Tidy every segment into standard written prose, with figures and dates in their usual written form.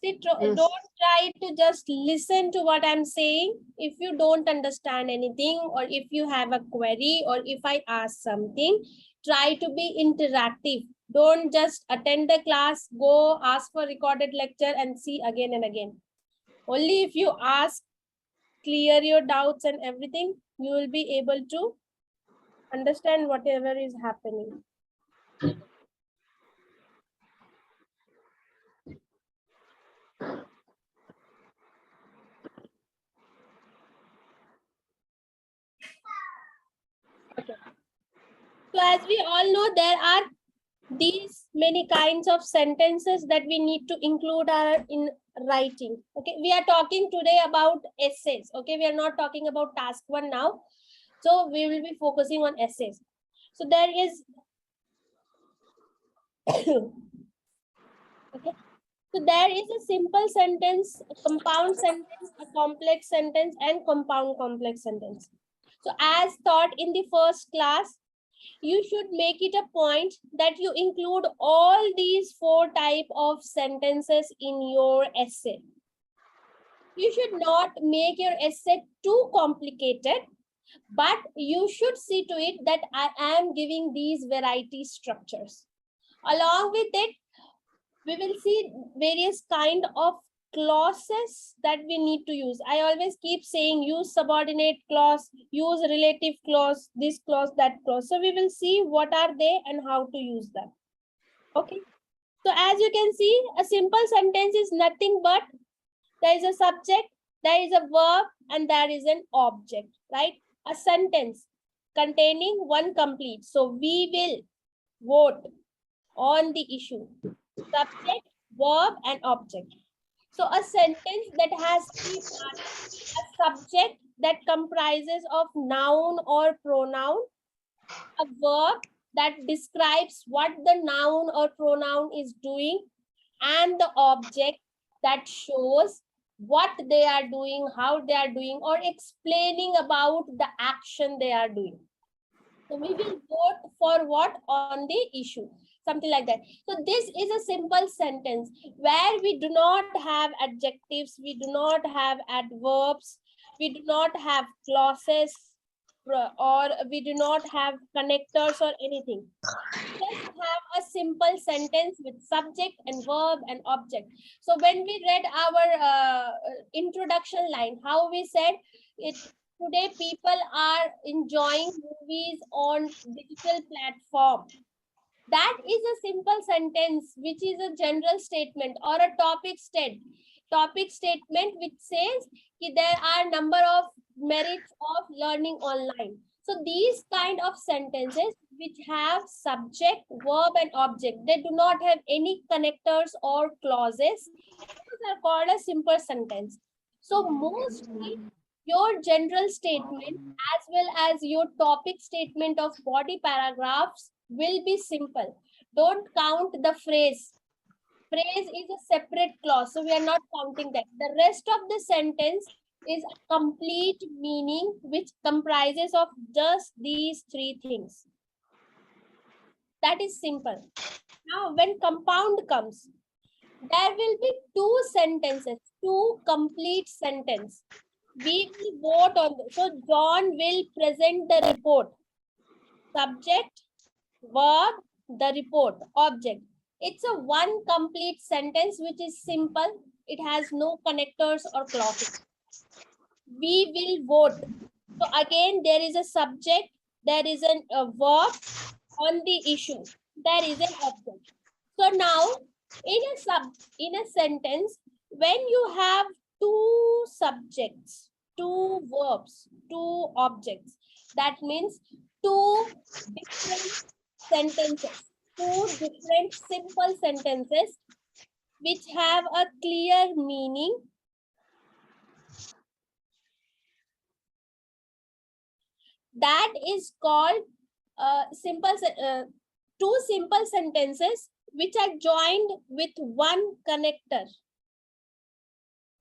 See, Yes. don't try to just listen to what I'm saying. If you don't understand anything, or if you have a query, or if I ask something, try to be interactive. Don't just attend the class, go ask for recorded lecture and see again and again. Only if you ask, clear your doubts and everything, you will be able to understand whatever is happening. Okay. So as we all know, there are these many kinds of sentences that we need to include in writing. Okay, we are talking today about essays. Okay, we are not talking about task 1 now. So we will be focusing on essays. So there is okay. So there is a simple sentence, a compound sentence, a complex sentence, and compound complex sentence. So as taught in the first class, you should make it a point that you include all these 4 types of sentences in your essay. You should not make your essay too complicated, but you should see to it that I am giving these variety structures. Along with it, we will see various kind of clauses that we need to use. I always keep saying use subordinate clause, use relative clause, this clause, that clause. So we will see what are they and how to use them. Okay. So as you can see, a simple sentence is nothing but there is a subject, there is a verb, and there is an object, right? A sentence containing one complete. So we will vote on the issue. Subject, verb, and object. So a sentence that has 3 parts: a subject that comprises of noun or pronoun, a verb that describes what the noun or pronoun is doing, and the object that shows what they are doing, how they are doing, or explaining about the action they are doing. So we will vote for what on the issue, something like that. So this is a simple sentence where we do not have adjectives, we do not have adverbs, we do not have clauses, or we do not have connectors or anything. Just have a simple sentence with subject and verb and object. So when we read our introduction line, how we said it, today people are enjoying movies on digital platform. That is a simple sentence which is a general statement or a topic statement which says that there are number of merits of learning online. So these kind of sentences which have subject, verb, and object, they do not have any connectors or clauses. These are called a simple sentence. So mostly your general statement as well as your topic statement of body paragraphs will be simple. Don't count the phrase. Phrase is a separate clause, so we are not counting that. The rest of the sentence is a complete meaning which comprises of just these 3 things. That is simple. Now, when compound comes, there will be 2 sentences, 2 complete sentences. We will vote on this. So John will present the report. Subject, verb, the report, object. It's a one complete sentence which is simple. It has no connectors or clauses. We will vote. So again, there is a subject, there is a verb on the issue. There is an object. So now, in a sentence, when you have 2 subjects, 2 verbs, 2 objects, that means 2 different sentences, 2 different simple sentences which have a clear meaning. That is called two simple sentences which are joined with one connector.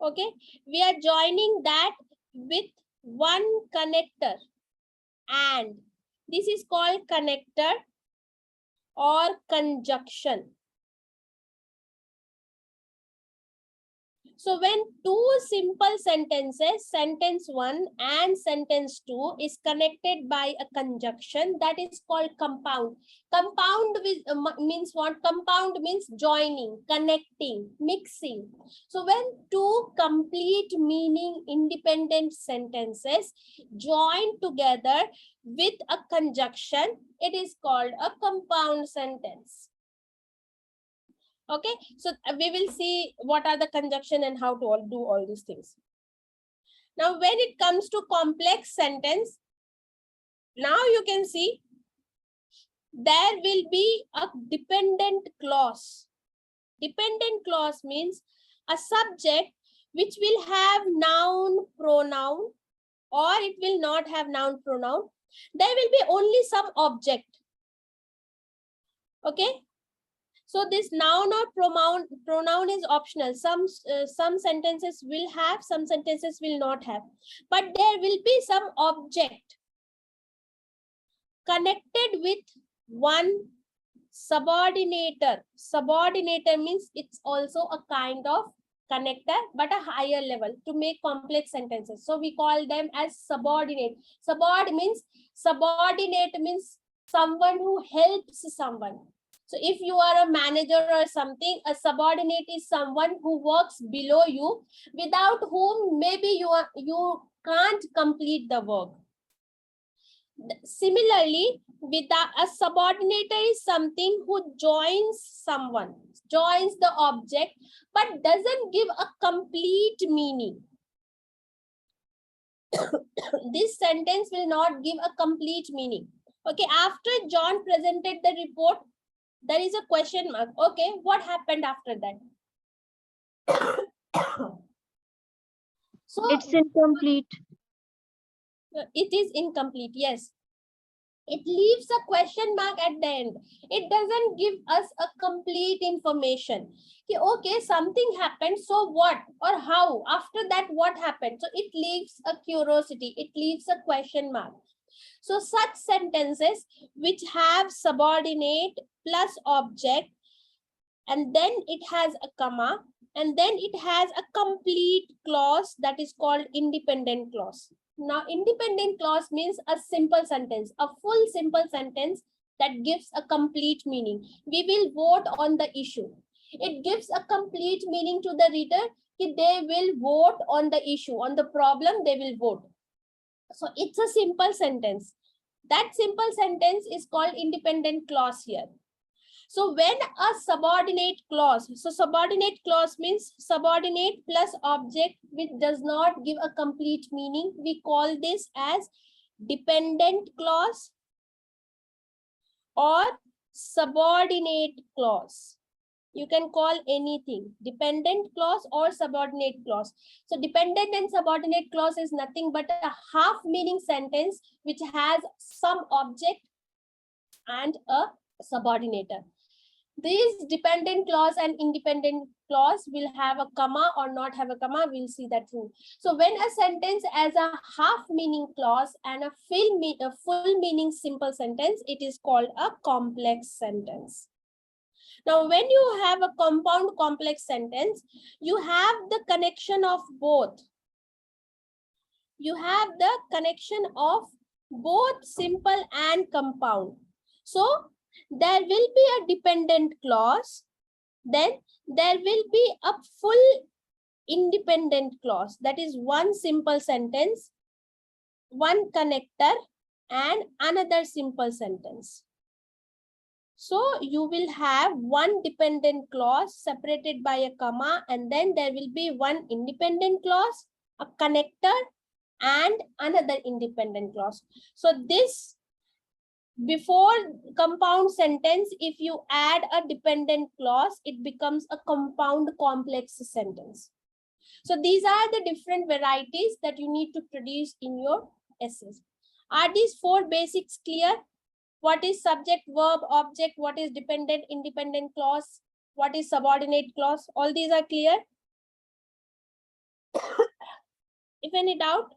Okay, we are joining that with one connector, and this is called connector or conjunction. So when two simple sentences, sentence 1 and sentence 2 is connected by a conjunction, that is called compound. Compound means what? Compound means joining, connecting, mixing. So when two complete meaning independent sentences join together with a conjunction, it is called a compound sentence. Okay, so we will see what are the conjunction and how to do all these things. Now, when it comes to complex sentence, now you can see there will be a dependent clause. Dependent clause means a subject which will have noun, pronoun, or it will not have noun, pronoun. There will be only some object. Okay. So this noun or pronoun is optional. Some sentences will have, some sentences will not have. But there will be some object connected with one subordinator. Subordinator means it's also a kind of connector, but a higher level to make complex sentences. So we call them as subordinate. Subordinate means someone who helps someone. So if you are a manager or something, a subordinate is someone who works below you, without whom maybe you can't complete the work. Similarly, a subordinator is something who joins someone, joins the object, but doesn't give a complete meaning. This sentence will not give a complete meaning. Okay, after John presented the report, there is a question mark. Okay, what happened after that? So it's incomplete. It is incomplete, yes. It leaves a question mark at the end. It doesn't give us a complete information. Okay, something happened, so what or how? After that, what happened? So it leaves a curiosity. It leaves a question mark. So such sentences which have subordinate plus object, and then it has a comma, and then it has a complete clause, that is called independent clause. Now, independent clause means a simple sentence, a full simple sentence that gives a complete meaning. We will vote on the issue. It gives a complete meaning to the reader. They will vote on the issue, on the problem, they will vote. So it's a simple sentence. That simple sentence is called independent clause here. So when a subordinate clause, so subordinate clause means subordinate plus object which does not give a complete meaning. We call this as dependent clause or subordinate clause. You can call anything, dependent clause or subordinate clause. So dependent and subordinate clause is nothing but a half meaning sentence which has some object and a subordinator. These dependent clause and independent clause will have a comma or not have a comma. We'll see that too. So when a sentence has a half meaning clause and a full meaning simple sentence, it is called a complex sentence. Now, when you have a compound complex sentence, you have the connection of both. You have the connection of both simple and compound. So there will be a dependent clause, then there will be a full independent clause, that is one simple sentence, one connector, and another simple sentence. So you will have one dependent clause separated by a comma, and then there will be one independent clause, a connector, and another independent clause. So this, before compound sentence, if you add a dependent clause, it becomes a compound complex sentence. So these are the different varieties that you need to produce in your essays. Are these four basics clear? What is subject, verb, object? What is dependent, independent clause? What is subordinate clause? All these are clear? If any doubt?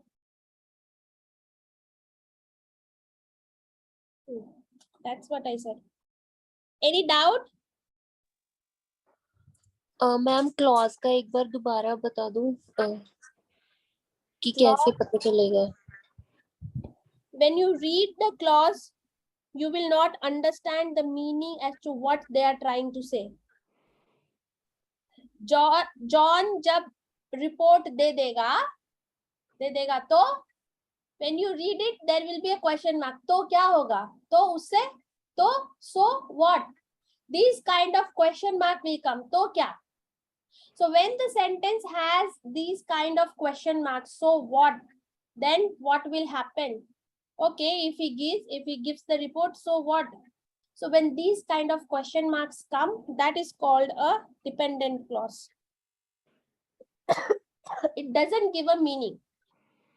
That's what I said. Any doubt? Ma'am clause का एक बार दोबारा बता दूं कि Clause, कैसे पता चलेगा? when you read the clause, you will not understand the meaning as to what they are trying to say. John जब report दे देगा तो when you read it there will be a question mark. तो क्या होगा? तो उससे तो so what? These kind of question mark will come. तो क्या? So when the sentence has these kind of question marks, so what? Then what will happen? Okay, if he gives the report, so what? So when these kind of question marks come, that is called a dependent clause. It doesn't give a meaning.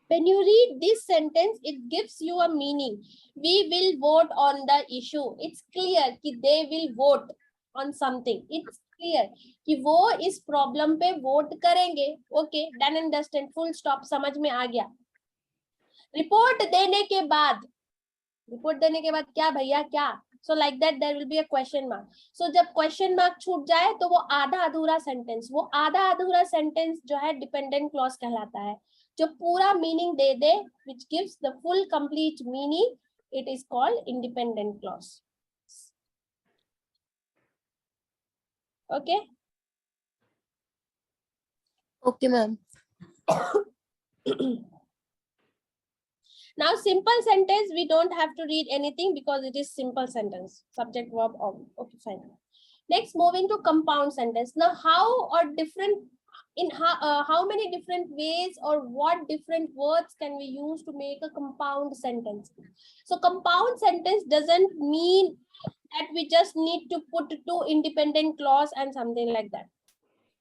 When you read this sentence, it gives you a meaning. We will vote on the issue. It's clear कि they will vote on something. It's clear कि वो इस problem पे vote करेंगे. Okay, done and dusted. Full stop. समझ में आ गया. Report देने के बाद क्या भैया क्या? So like that there will be a question mark. So जब question mark छूट जाए तो वो आधा अधूरा sentence जो है dependent clause कहलाता है. जो पूरा meaning they they, which gives the full complete meaning, it is called independent clause. Okay. Okay, ma'am. Now simple sentence, we don't have to read anything because it is simple sentence. Subject, verb, object. Okay, fine. Next, moving to compound sentence. Now, how many different ways or what different words can we use to make a compound sentence? So compound sentence doesn't mean that we just need to put two independent clause and something like that.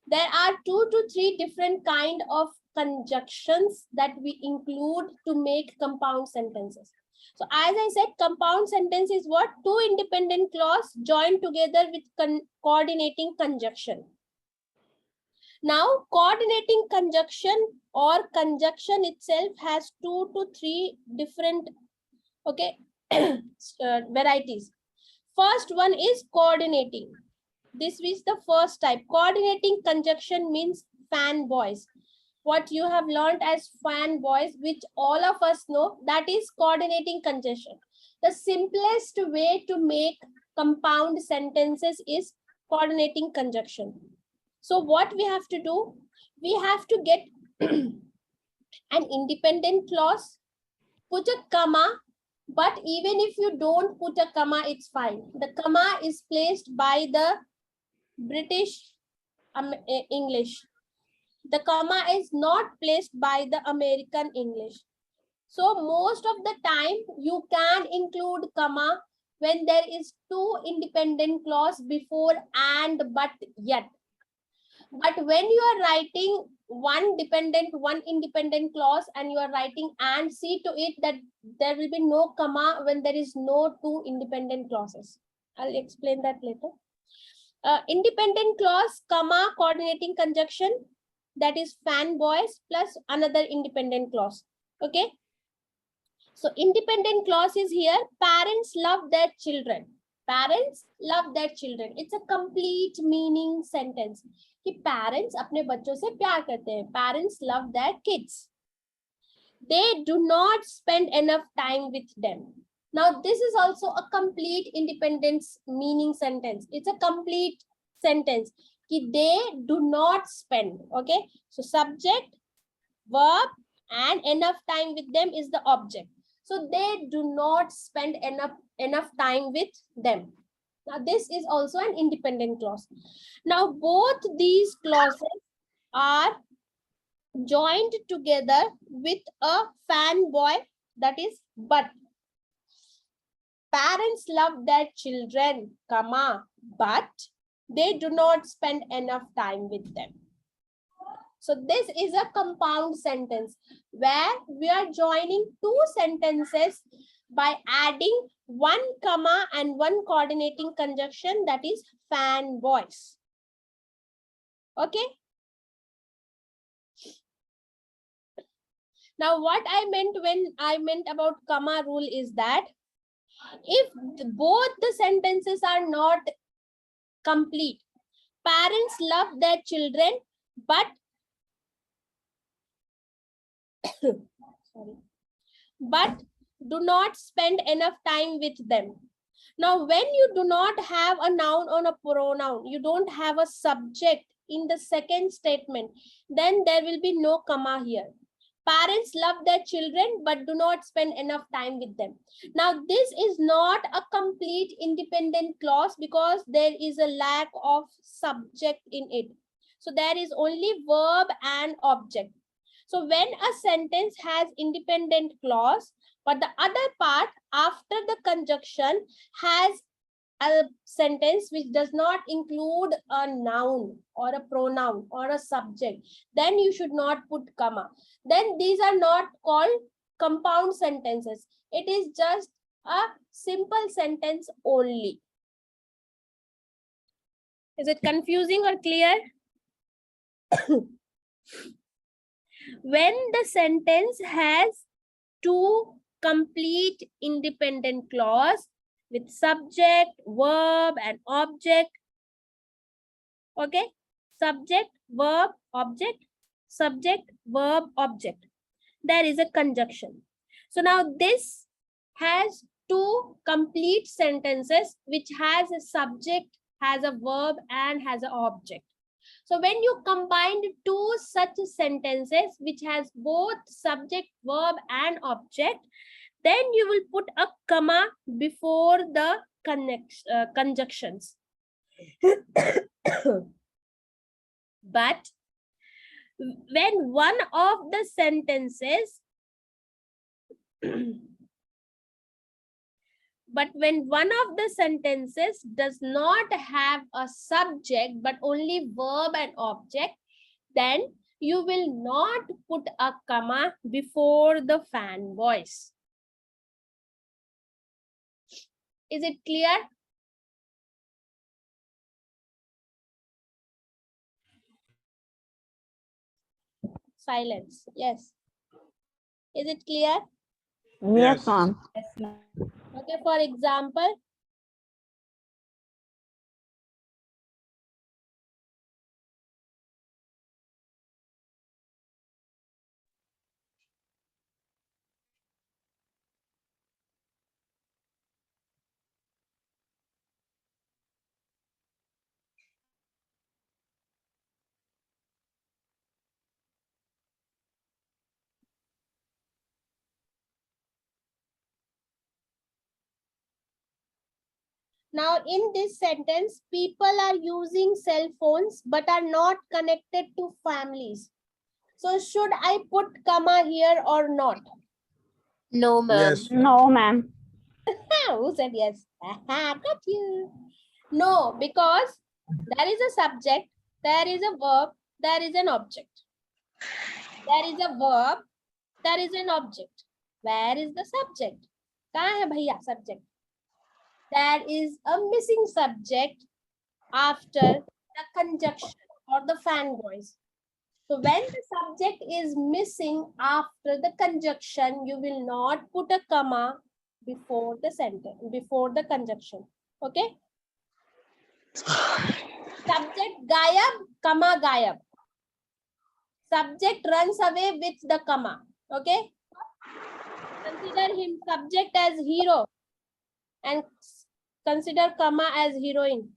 There are 2 to 3 different kind of conjunctions that we include to make compound sentences. So as I said, compound sentence is what? Two independent clause joined together with coordinating conjunction. Now, coordinating conjunction or conjunction itself has 2 to 3 different varieties. First one is coordinating. This is the first type. Coordinating conjunction means fanboys. What you have learned as fanboys, which all of us know, that is coordinating conjunction. The simplest way to make compound sentences is coordinating conjunction. So what we have to do? We have to get an independent clause, put a comma, but even if you don't put a comma, it's fine. The comma is placed by the British English. The comma is not placed by the American English. So most of the time you can include comma when there is two independent clause before and but yet. But when you are writing one independent clause and you are writing and, see to it that there will be no comma when there is no two independent clauses. I'll explain that later. Independent clause, comma, coordinating conjunction, that is fanboys plus another independent clause. Okay. So independent clause is here. Parents love their children. Parents love their children. It's a complete meaning sentence. कि parents अपने बच्चों से प्यार करते हैं. Parents love their kids. They do not spend enough time with them. Now this is also a complete independence meaning sentence. It's a complete sentence. कि they do not spend. Okay. So subject, verb, and enough time with them is the object. So they do not spend enough time with them. Now this is also an independent clause. Now both these clauses are joined together with a fanboy, that is but. Parents love their children, comma, but they do not spend enough time with them. So this is a compound sentence where we are joining two sentences by adding one comma and one coordinating conjunction, that is fanboys. Okay. Now what I meant when I meant about comma rule is that if both the sentences are not complete, Parents love their children, but sorry, but do not spend enough time with them. Now, when you do not have a noun or a pronoun, you don't have a subject in the second statement, then there will be no comma here. Parents love their children but do not spend enough time with them. Now, this is not a complete independent clause because there is a lack of subject in it. So there is only verb and object. So when a sentence has independent clause, but the other part after the conjunction has a sentence which does not include a noun or a pronoun or a subject, then you should not put comma. Then these are not called compound sentences. It is just a simple sentence only. Is it confusing or clear? When the sentence has two complete independent clause with subject, verb, and object. Okay, subject, verb, object, subject, verb, object. There is a conjunction. So now this has two complete sentences which has a subject, has a verb, and has an object. So when you combine two such sentences which has both subject, verb, and object, then you will put a comma before the conjunctions. But when one of the sentences does not have a subject but only verb and object, then you will not put a comma before the fan voice. Is it clear? Silence. Yes. Is it clear? Yes, ma'am. Okay, for example, now in this sentence, people are using cell phones but are not connected to families. So should I put comma here or not? No, ma'am. Yes. No, ma'am. Who said yes? Got you. No, because there is a subject, there is a verb, there is an object. There is a verb, there is an object. Where is the subject? कहाँ है भैया subject? There is a missing subject after the conjunction or the fan voice. So when the subject is missing after the conjunction, you will not put a comma before the sentence, before the conjunction. Okay? Subject gayab, comma gayab. Subject runs away with the comma. Okay? Consider him subject as hero and consider comma as heroine.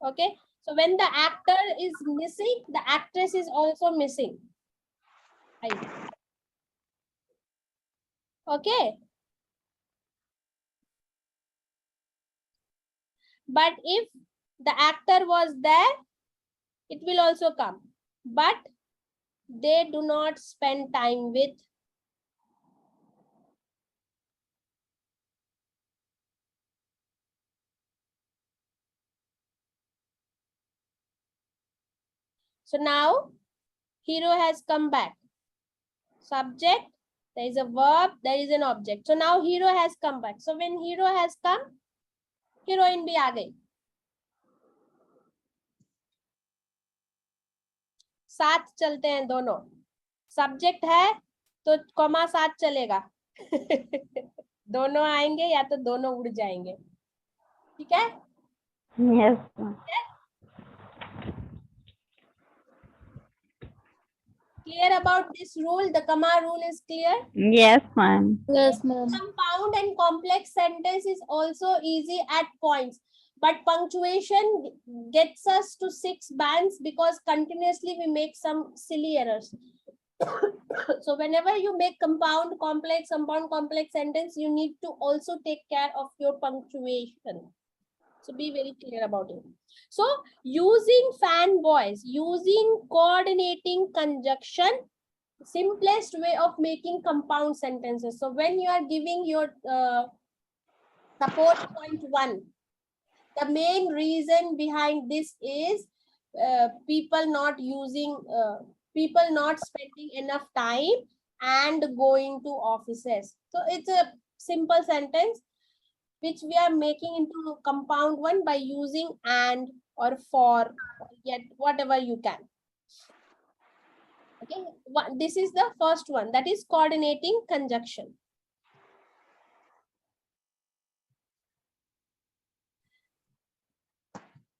Okay? So when the actor is missing, the actress is also missing. Okay? But if the actor was there, it will also come. But they do not spend time with. So now, hero has come back. Subject, there is a verb, there is an object. So now hero has come back. So when hero has come, heroine भी आ गई. साथ चलते हैं दोनों. Subject है तो comma साथ चलेगा. दोनों आएंगे या तो दोनों उड़ जाएंगे. ठीक है? Yes, ma'am. Clear about this rule? The comma rule is clear? Yes, ma'am. Yes, ma'am. Compound and complex sentence is also easy at points, but punctuation gets us to 6 bands because continuously we make some silly errors. So whenever you make compound complex sentence, you need to also take care of your punctuation. So be very clear about it. So using fanboys, using coordinating conjunction, simplest way of making compound sentences. So when you are giving your support point 1, the main reason behind this is people not spending enough time and going to offices. So it's a simple sentence which we are making into compound one by using and or for, or yet, whatever you can. Okay, this is the first one, that is coordinating conjunction.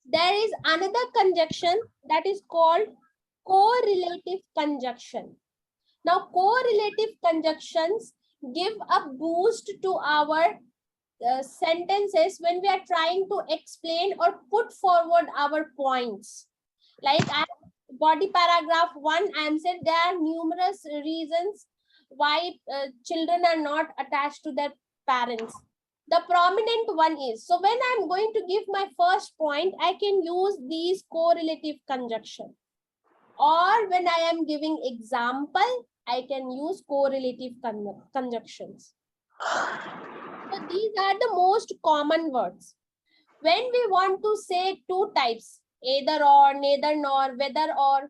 There is another conjunction that is called correlative conjunction. Now, correlative conjunctions give a boost to our sentences when we are trying to explain or put forward our points. Like body paragraph 1, I am said there are numerous reasons why children are not attached to their parents. The prominent one is, so when I'm going to give my first point, I can use these correlative conjunction. Or when I am giving example, I can use correlative conjunctions. So these are the most common words. When we want to say two types, either or, neither nor, whether or,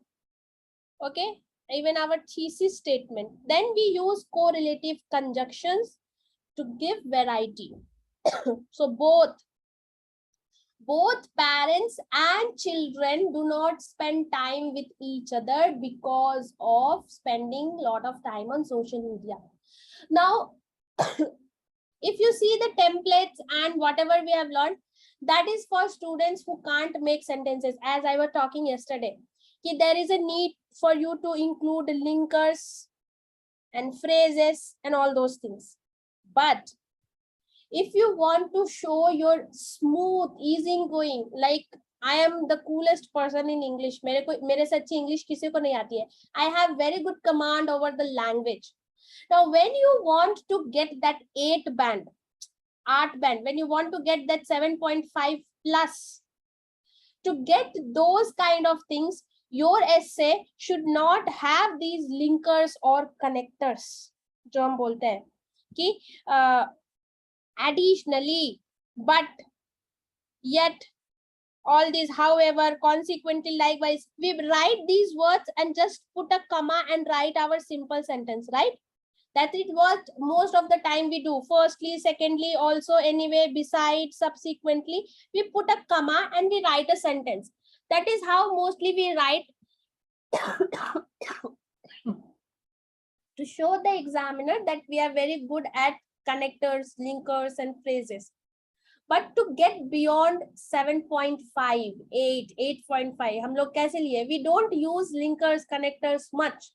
okay, even our thesis statement, then we use correlative conjunctions to give variety. So both parents and children do not spend time with each other because of spending a lot of time on social media. Now, if you see the templates and whatever we have learned, that is for students who can't make sentences. As I was talking yesterday, there is a need for you to include linkers and phrases and all those things. But if you want to show your smooth, easygoing, like I am the coolest person in English, mere se achhi English kisi ko nahi aati hai. I have very good command over the language. Now, when you want to get that 8 band, when you want to get that 7.5 plus, to get those kind of things, your essay should not have these linkers or connectors. जो हम बोलते हैं कि additionally, but, yet, all these, however, consequently, likewise, we write these words and just put a comma and write our simple sentence, right? That is what most of the time we do. Firstly, secondly, also, anyway, besides, subsequently, we put a comma and we write a sentence. That is how mostly we write to show the examiner that we are very good at connectors, linkers, and phrases. But to get beyond 7.5, 8, 8.5, hum log kaise liye? We don't use linkers, connectors much.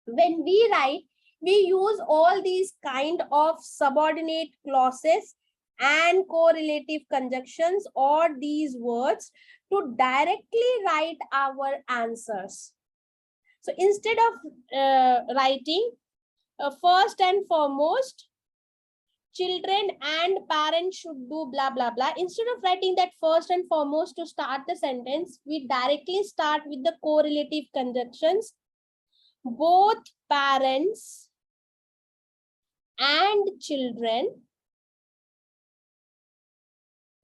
When we write, we use all these kind of subordinate clauses and correlative conjunctions or these words to directly write our answers. So instead of writing first and foremost, children and parents should do blah blah blah, instead of writing that first and foremost to start the sentence, we directly start with the correlative conjunctions. Both parents and children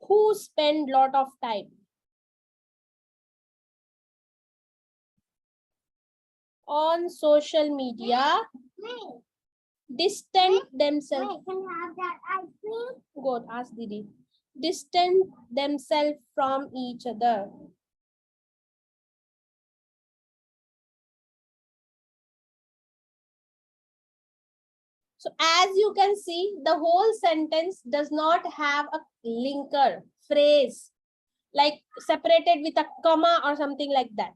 who spend lot of time on social media distance themselves. Good, ask Didi. Distance themselves from each other. So as you can see, the whole sentence does not have a linker, phrase, like separated with a comma or something like that.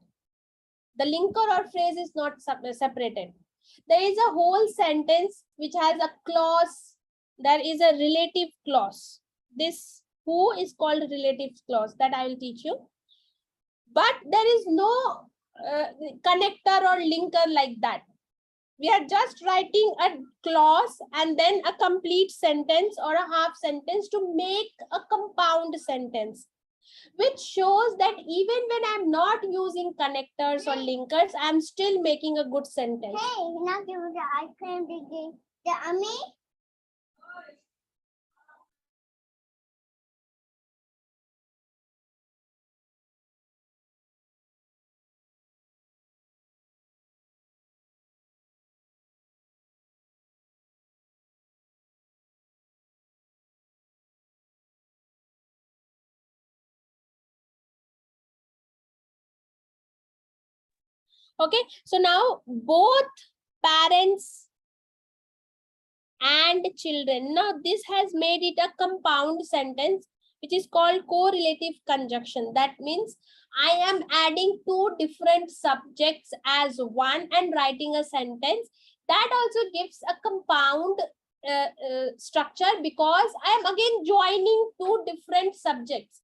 The linker or phrase is not separated. There is a whole sentence which has a clause. There is a relative clause. This who is called relative clause, that I will teach you. But there is no connector or linker like that. We are just writing a clause and then a complete sentence or a half sentence to make a compound sentence, which shows that even when I'm not using connectors or linkers, I'm still making a good sentence. Hey, now give me the ice cream, the Ami. Okay, so now both parents and children. Now this has made it a compound sentence, which is called correlative conjunction. That means I am adding two different subjects as one and writing a sentence. That also gives a compound structure, because I am again joining two different subjects.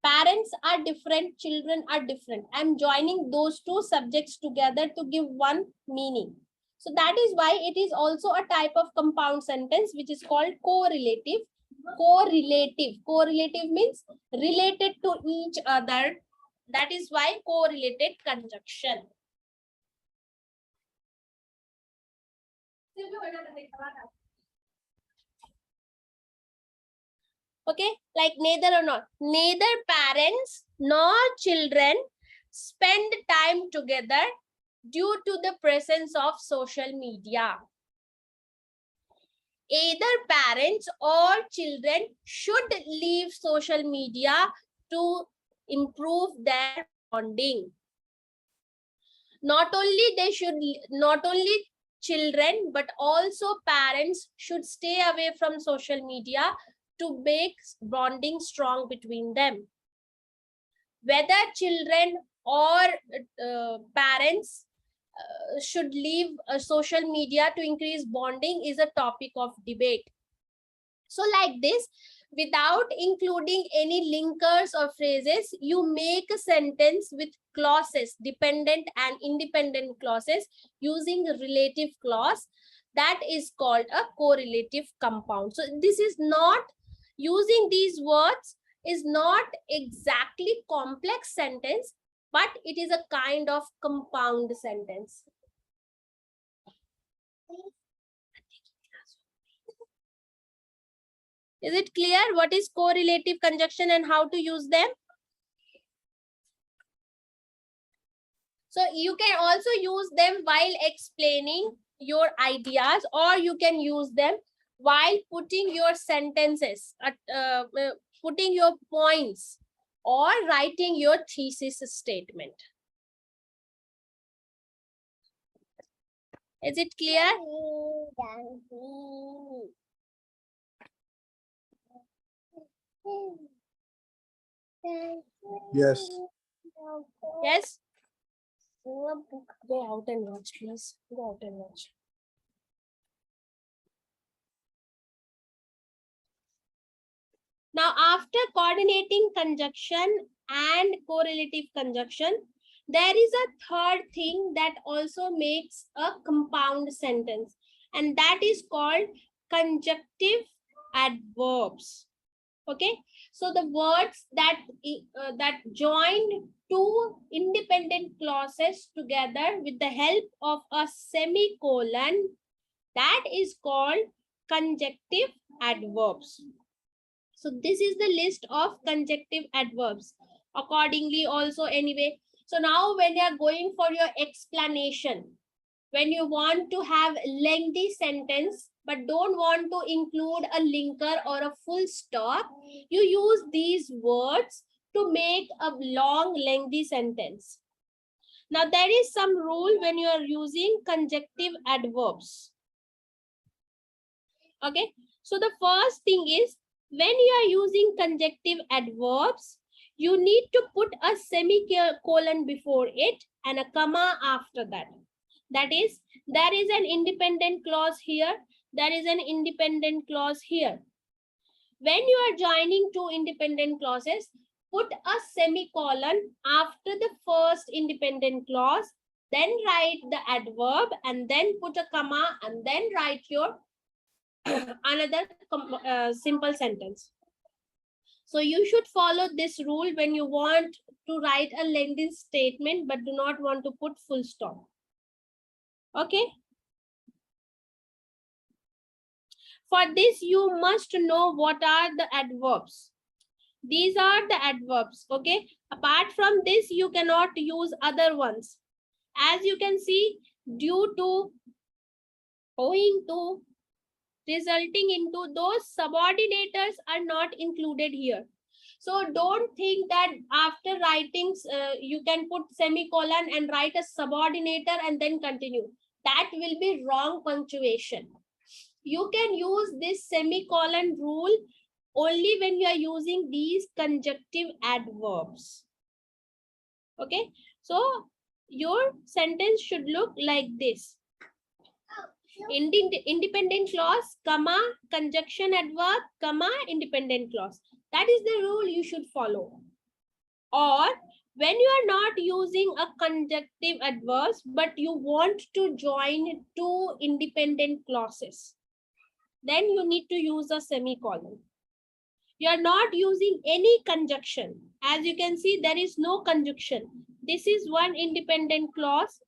Parents are different, children are different. I'm joining those two subjects together to give one meaning. So that is why it is also a type of compound sentence, which is called correlative. Correlative. Correlative means related to each other. That is why correlated conjunction. Okay, like neither or not. Neither parents nor children spend time together due to the presence of social media. Either parents or children should leave social media to improve their bonding. Not only children, but also parents should stay away from social media to make bonding strong between them. Whether children or parents should leave social media to increase bonding is a topic of debate. So like this, without including any linkers or phrases, you make a sentence with clauses, dependent and independent clauses, using a relative clause. That is called a correlative compound. So this is not, using these words is not exactly complex sentence, but it is a kind of compound sentence. Is it clear what is correlative conjunction and how to use them? So you can also use them while explaining your ideas, or you can use them while putting your sentences, putting your points, or writing your thesis statement. Is it clear? Yes. Yes? Go out and watch, please. Go out and watch. Now, after coordinating conjunction and correlative conjunction, there is a third thing that also makes a compound sentence, and that is called conjunctive adverbs. Okay, so the words that join two independent clauses together with the help of a semicolon, that is called conjunctive adverbs. So this is the list of conjunctive adverbs. Accordingly also anyway. So now when you are going for your explanation, when you want to have lengthy sentence but don't want to include a linker or a full stop, you use these words to make a long lengthy sentence. Now there is some rule when you are using conjunctive adverbs. Okay, so the first thing is, when you are using conjunctive adverbs, you need to put a semicolon before it and a comma after that. That is, there is an independent clause here, there is an independent clause here. When you are joining two independent clauses, put a semicolon after the first independent clause, then write the adverb and then put a comma and then write your another simple sentence. So you should follow this rule when you want to write a lengthy statement but do not want to put full stop. Okay. For this, you must know what are the adverbs. These are the adverbs. Okay. Apart from this, you cannot use other ones. As you can see, due to, owing to, resulting into, those subordinators are not included here. So don't think that after writing, you can put semicolon and write a subordinator and then continue. That will be wrong punctuation. You can use this semicolon rule only when you are using these conjunctive adverbs. Okay, so your sentence should look like this. Independent clause, comma, conjunction adverb, comma, independent clause. That is the rule you should follow. Or when you are not using a conjunctive adverbs, but you want to join two independent clauses, then you need to use a semicolon. You are not using any conjunction. As you can see, there is no conjunction. This is one independent clause.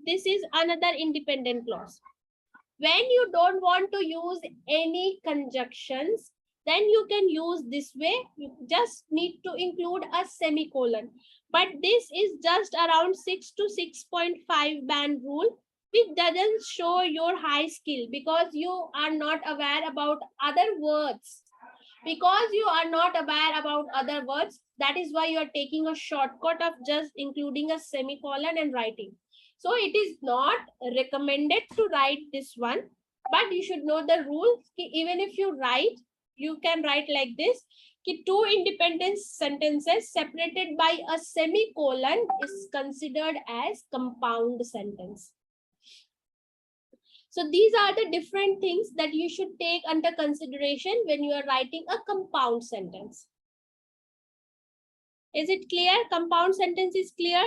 This is another independent clause. When you don't want to use any conjunctions, then you can use this way. You just need to include a semicolon. But this is just around 6 to 6.5 band rule, which doesn't show your high skill because you are not aware about other words. Because you are not aware about other words, that is why you are taking a shortcut of just including a semicolon and writing. So it is not recommended to write this one, but you should know the rule. Even if you write, you can write like this. Two independent sentences separated by a semicolon is considered as compound sentence. So these are the different things that you should take under consideration when you are writing a compound sentence. Is it clear? Compound sentence is clear?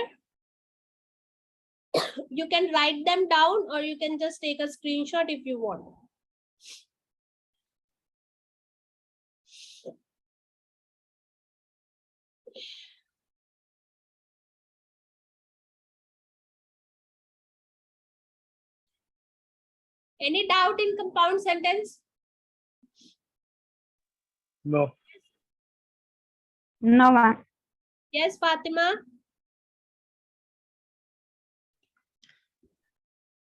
You can write them down or you can just take a screenshot if you want. Any doubt in compound sentence? No. No, ma'am. Yes, Fatima?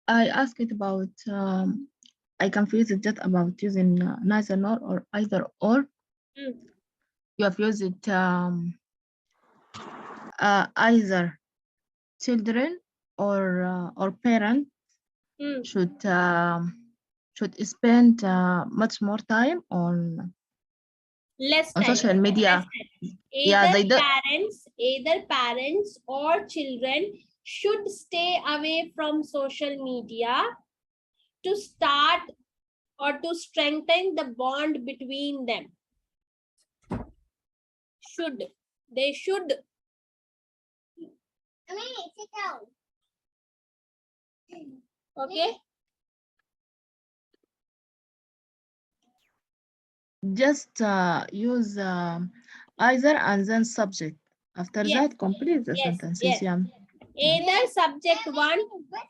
I asked it about, I confused just about using neither nor or either or. You have used it either children or parent should spend much more time on Less time. social media. Less time. Yeah, they do. Either parents or children should stay away from social media to start or to strengthen the bond between them. Should. They should. Sit down. Okay. Just use either and then subject. After Yes. that, complete the Yes, sentences. yes. Yeah. Either subject one,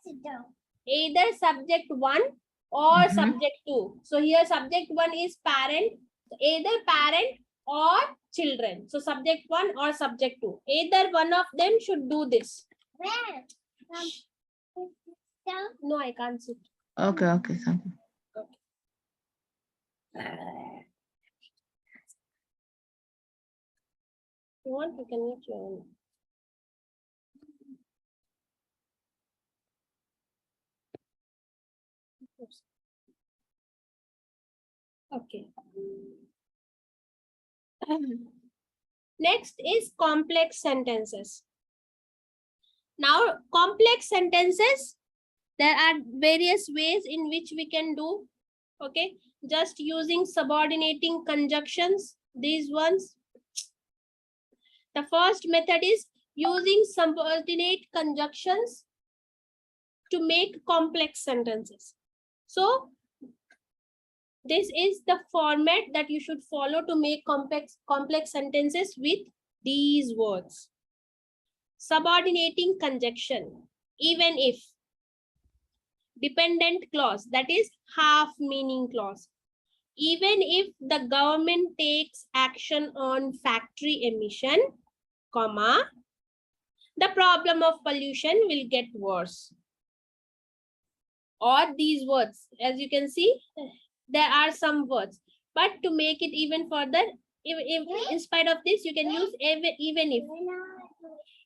Sit down. either subject one or Mhm. subject two. So here subject one is parent, either parent or children. So subject one or subject two. Either one of them should do this. Where? Down. No, I can't sit. Okay, okay, thank you. You want, you can mute your own. Okay. Next is complex sentences. Now, complex sentences, there are various ways in which we can do. Okay, just using subordinating conjunctions, these ones. The first method is using subordinate conjunctions to make complex sentences. So, this is the format that you should follow to make complex sentences with these words. Subordinating conjunction, even if. Dependent clause, that is half meaning clause. Even if the government takes action on factory emission, comma, the problem of pollution will get worse. Or these words, as you can see, there are some words, but to make it even further, if in spite of this, you can use even if.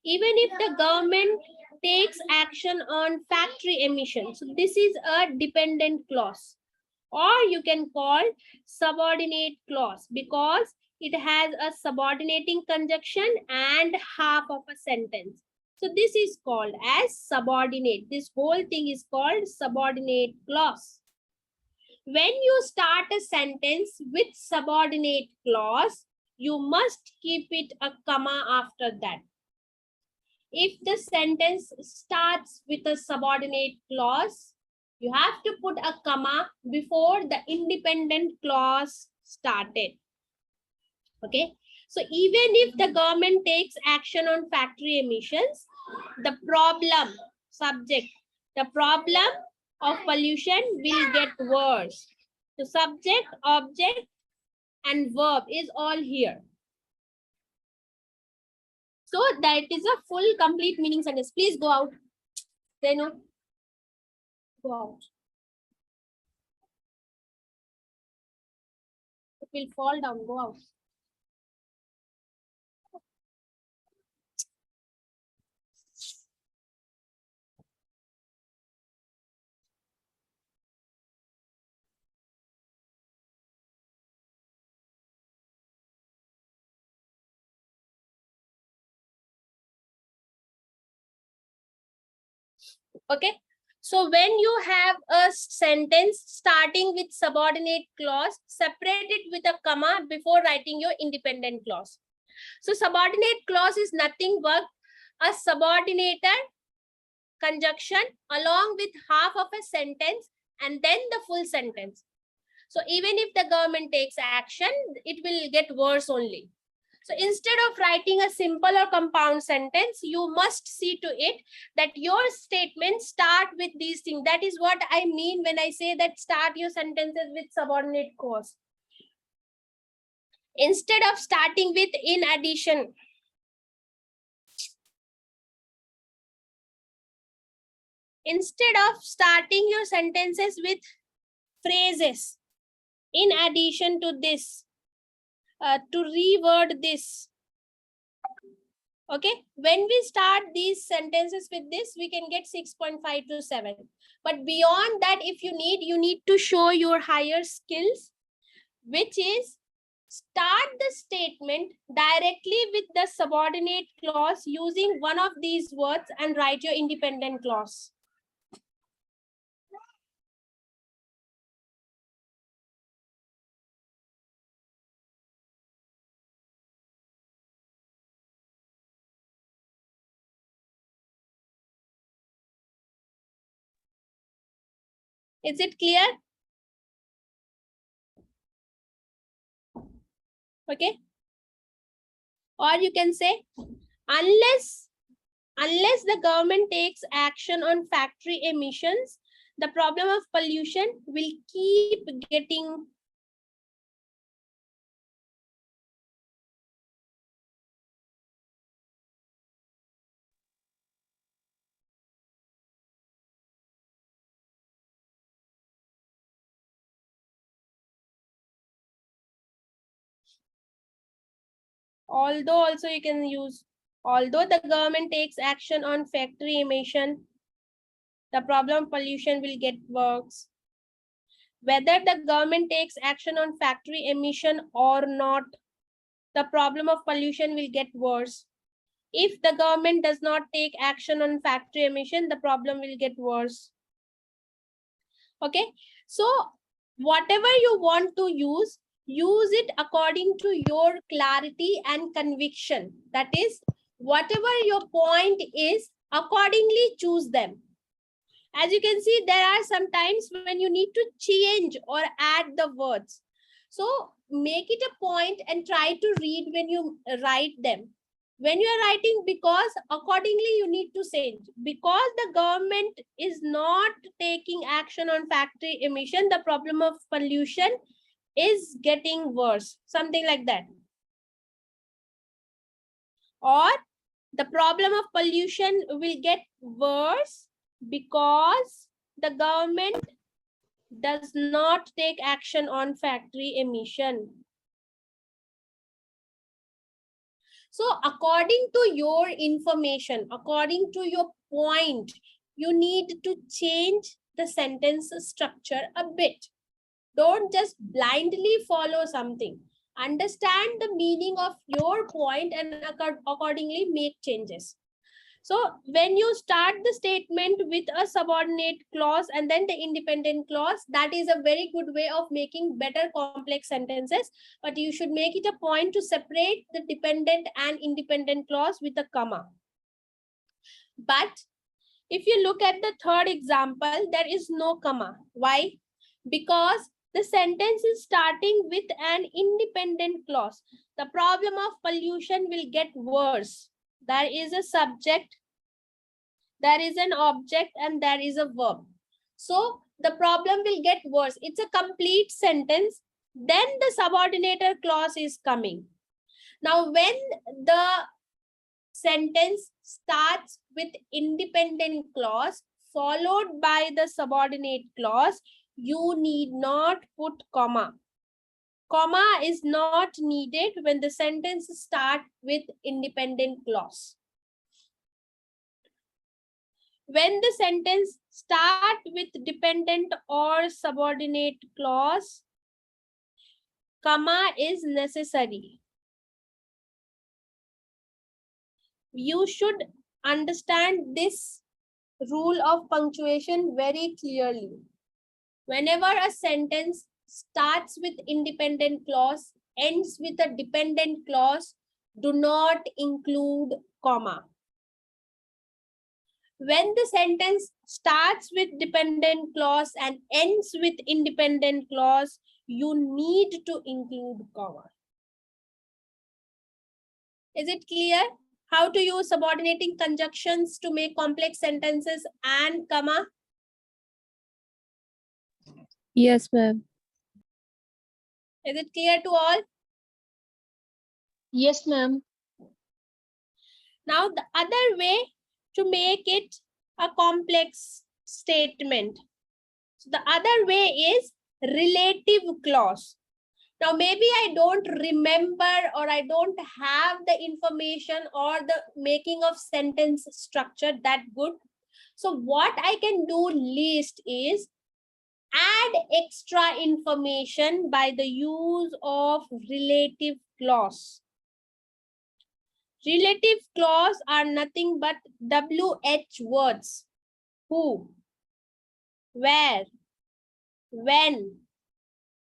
Even if the government takes action on factory emissions. So this is a dependent clause. Or you can call subordinate clause because it has a subordinating conjunction and half of a sentence. So this is called as subordinate. This whole thing is called subordinate clause. When you start a sentence with subordinate clause, you must keep it a comma after that. If the sentence starts with a subordinate clause, you have to put a comma before the independent clause started. Okay. So even if the government takes action on factory emissions, the problem, subject, the problem of pollution will get worse. The subject, object, and verb is all here. So that is a full complete meaning sentence. Please go out. Then go out. It will fall down. Go out. Okay. So when you have a sentence starting with subordinate clause, separate it with a comma before writing your independent clause. So subordinate clause is nothing but a subordinator conjunction along with half of a sentence and then the full sentence. So even if the government takes action, it will get worse only. So instead of writing a simple or compound sentence, you must see to it that your statements start with these things. That is what I mean when I say that start your sentences with subordinate clause. Instead of starting with in addition. Instead of starting your sentences with phrases, in addition to this, to reword this. Okay, when we start these sentences with this, we can get 6.5 to 7. But beyond that, if you need to show your higher skills, which is start the statement directly with the subordinate clause using one of these words and write your independent clause. Is it clear? Okay. Or you can say, unless the government takes action on factory emissions, the problem of pollution will keep getting although also you can use, although the government takes action on factory emission, the problem of pollution will get worse. Whether the government takes action on factory emission or not, the problem of pollution will get worse. If the government does not take action on factory emission, the problem will get worse. Okay, so whatever you want to use it according to your clarity and conviction. That is, whatever your point is, accordingly choose them. As you can see, there are some times when you need to change or add the words. So make it a point and try to read when you write them. When you are writing because, accordingly you need to change. Because the government is not taking action on factory emission, the problem of pollution is getting worse. Something like that. Or the problem of pollution will get worse because the government does not take action on factory emission. So according to your information, according to your point, you need to change the sentence structure a bit. Don't just blindly follow something. Understand the meaning of your point and accordingly make changes. So when you start the statement with a subordinate clause and then the independent clause, that is a very good way of making better complex sentences. But you should make it a point to separate the dependent and independent clause with a comma. But if you look at the third example, there is no comma. Why? Because the sentence is starting with an independent clause. The problem of pollution will get worse. There is a subject, there is an object, and there is a verb. So the problem will get worse. It's a complete sentence. Then the subordinator clause is coming. Now, when the sentence starts with independent clause followed by the subordinate clause, you need not put comma. Comma is not needed when the sentence starts with independent clause. When the sentence starts with dependent or subordinate clause, comma is necessary. You should understand this rule of punctuation very clearly. Whenever a sentence starts with independent clause, ends with a dependent clause, do not include comma. When the sentence starts with dependent clause and ends with independent clause, you need to include comma. Is it clear how to use subordinating conjunctions to make complex sentences and comma? Yes, ma'am. Is it clear to all? Yes, ma'am. Now, the other way to make it a complex statement. So the other way is relative clause. Now, maybe I don't remember or I don't have the information or the making of sentence structure that good. So what I can do least is add extra information by the use of relative clause. Relative clause are nothing but WH words. Who, where, when,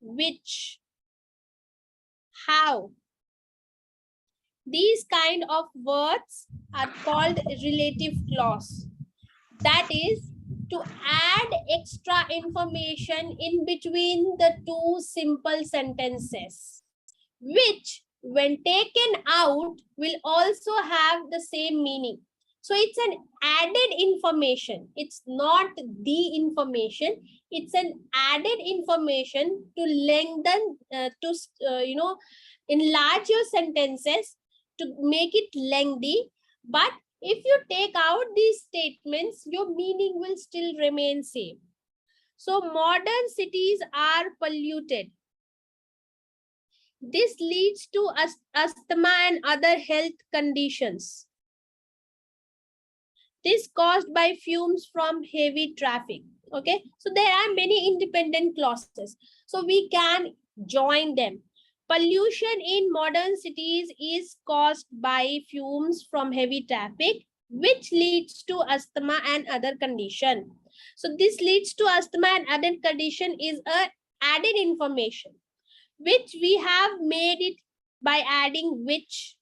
which, how. These kind of words are called relative clause. That is to add extra information in between the two simple sentences, which when taken out will also have the same meaning. So it's an added information. It's not the information. It's an added information to lengthen, enlarge your sentences to make it lengthy. But if you take out these statements, your meaning will still remain same. So modern cities are polluted. This leads to asthma and other health conditions. This caused by fumes from heavy traffic. Okay, so there are many independent clauses. So we can join them. Pollution in modern cities is caused by fumes from heavy traffic, which leads to asthma and other condition. So this leads to asthma and other condition is a added information, which we have made it by adding which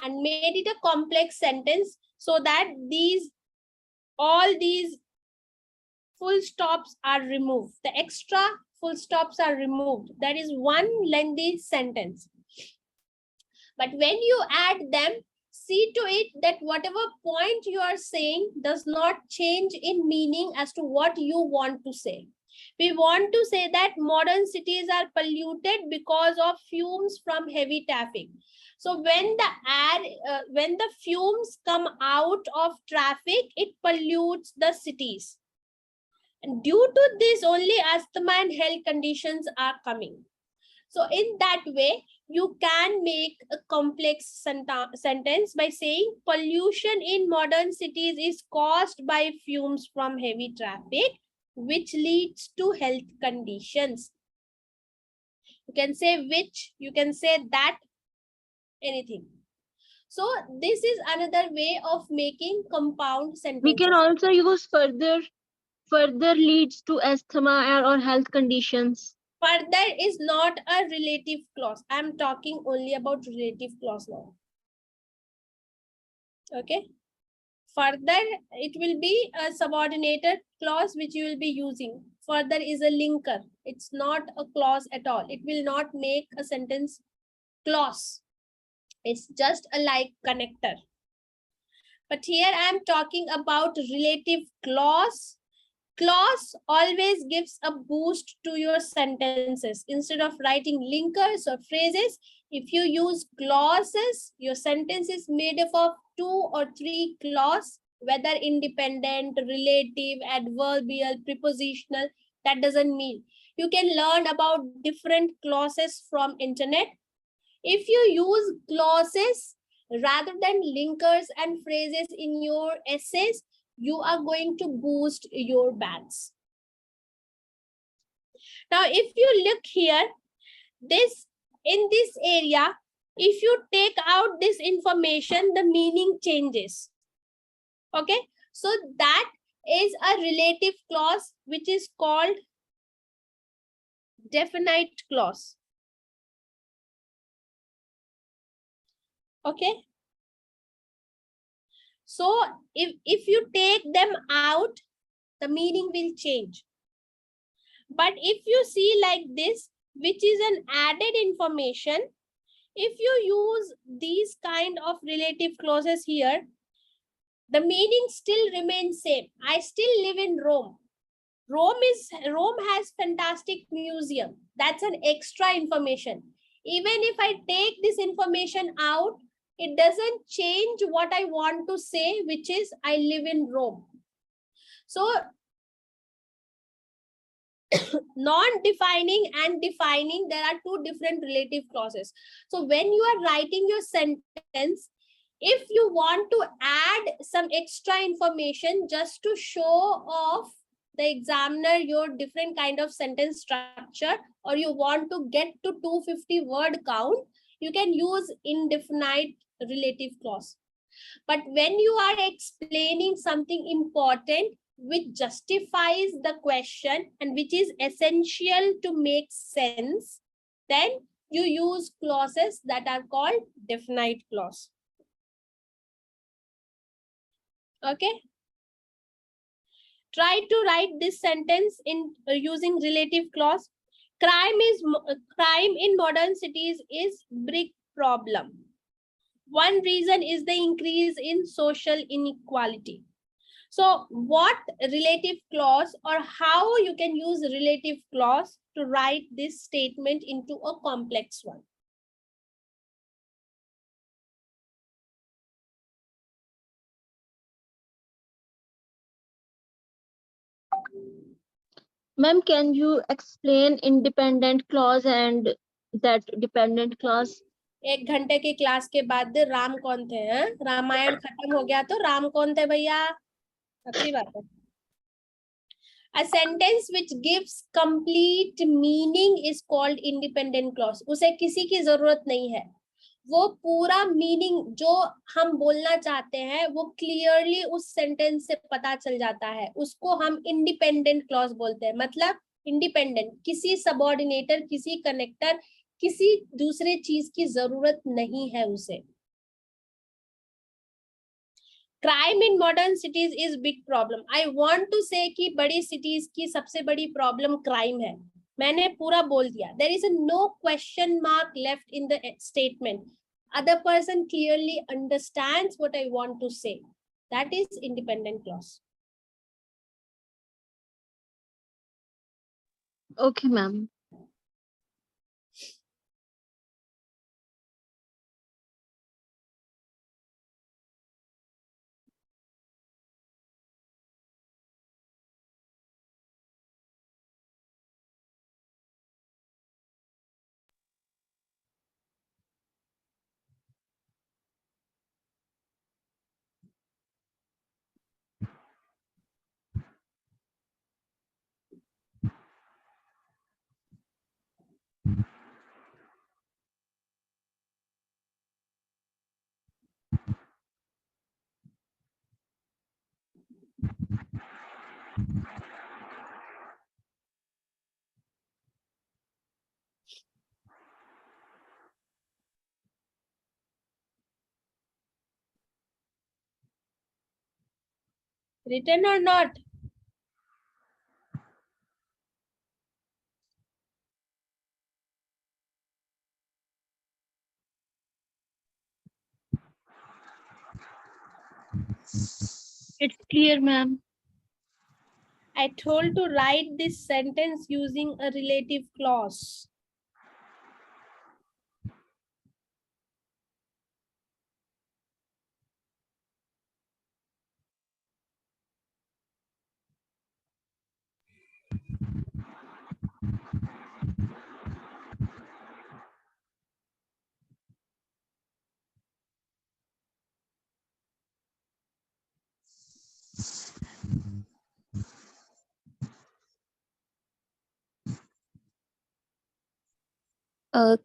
and made it a complex sentence so that all these full stops are removed. The extra full stops are removed. That is one lengthy sentence. But when you add them, see to it that whatever point you are saying does not change in meaning as to what you want to say. We want to say that modern cities are polluted because of fumes from heavy traffic. So when the fumes come out of traffic, it pollutes the cities. And due to this, only asthma and health conditions are coming. So in that way, you can make a complex sentence by saying pollution in modern cities is caused by fumes from heavy traffic, which leads to health conditions. You can say which, you can say that, anything. So this is another way of making compound sentences. We can also use further leads to asthma or health conditions. Further is not a relative clause. I'm talking only about relative clause now. Okay. Further, it will be a subordinator clause which you will be using. Further is a linker. It's not a clause at all. It will not make a sentence clause. It's just a like connector. But here I am talking about relative clause. Clause always gives a boost to your sentences. Instead of writing linkers or phrases, if you use clauses, your sentence is made up of 2 or 3 clauses, whether independent, relative, adverbial, prepositional. That doesn't mean. You can learn about different clauses from internet. If you use clauses rather than linkers and phrases in your essays, you are going to boost your bands. Now, if you look here, in this area, if you take out this information, the meaning changes. Okay, so that is a relative clause which is called definite clause. Okay. So if you take them out, the meaning will change. But if you see like this, which is an added information, if you use these kind of relative clauses here, the meaning still remains same. I still live in Rome. Rome has fantastic museum. That's an extra information. Even if I take this information out, it doesn't change what I want to say, which is I live in Rome. So non-defining and defining, there are 2 different relative clauses. So when you are writing your sentence, if you want to add some extra information just to show off the examiner your different kind of sentence structure, or you want to get to 250 word count, you can use indefinite relative clause. But when you are explaining something important which justifies the question and which is essential to make sense, then you use clauses that are called definite clause. Okay. Try to write this sentence in using relative clause. Crime in modern cities is big problem. One reason is the increase in social inequality. So what relative clause or how you can use relative clause to write this statement into a complex one? Ma'am, can you explain independent clause and that dependent clause? 1 घंटे के class के बाद राम कौन थे? रामायण खत्म हो गया तो राम कौन थे भैया? अच्छी बात है. A sentence which gives complete meaning is called independent clause. उसे किसी की जरूरत नहीं है, वो पूरा मीनिंग जो हम बोलना चाहते हैं वो क्लियरली उस सेंटेंस से पता चल जाता है, उसको हम इंडिपेंडेंट क्लॉज बोलते हैं. मतलब इंडिपेंडेंट, किसी सबऑर्डिनेटर, किसी कनेक्टर, किसी दूसरे चीज की जरूरत नहीं है उसे. Crime in modern cities is big problem. I want to say कि बड़ी सिटीज की सबसे बड़ी प्रॉब्लम क्राइम है. मैंने पूरा बोल दिया. There is no question mark left in the statement. Other person clearly understands what I want to say. That is independent clause. Okay, ma'am. Written or not? It's clear, ma'am. I told to write this sentence using a relative clause.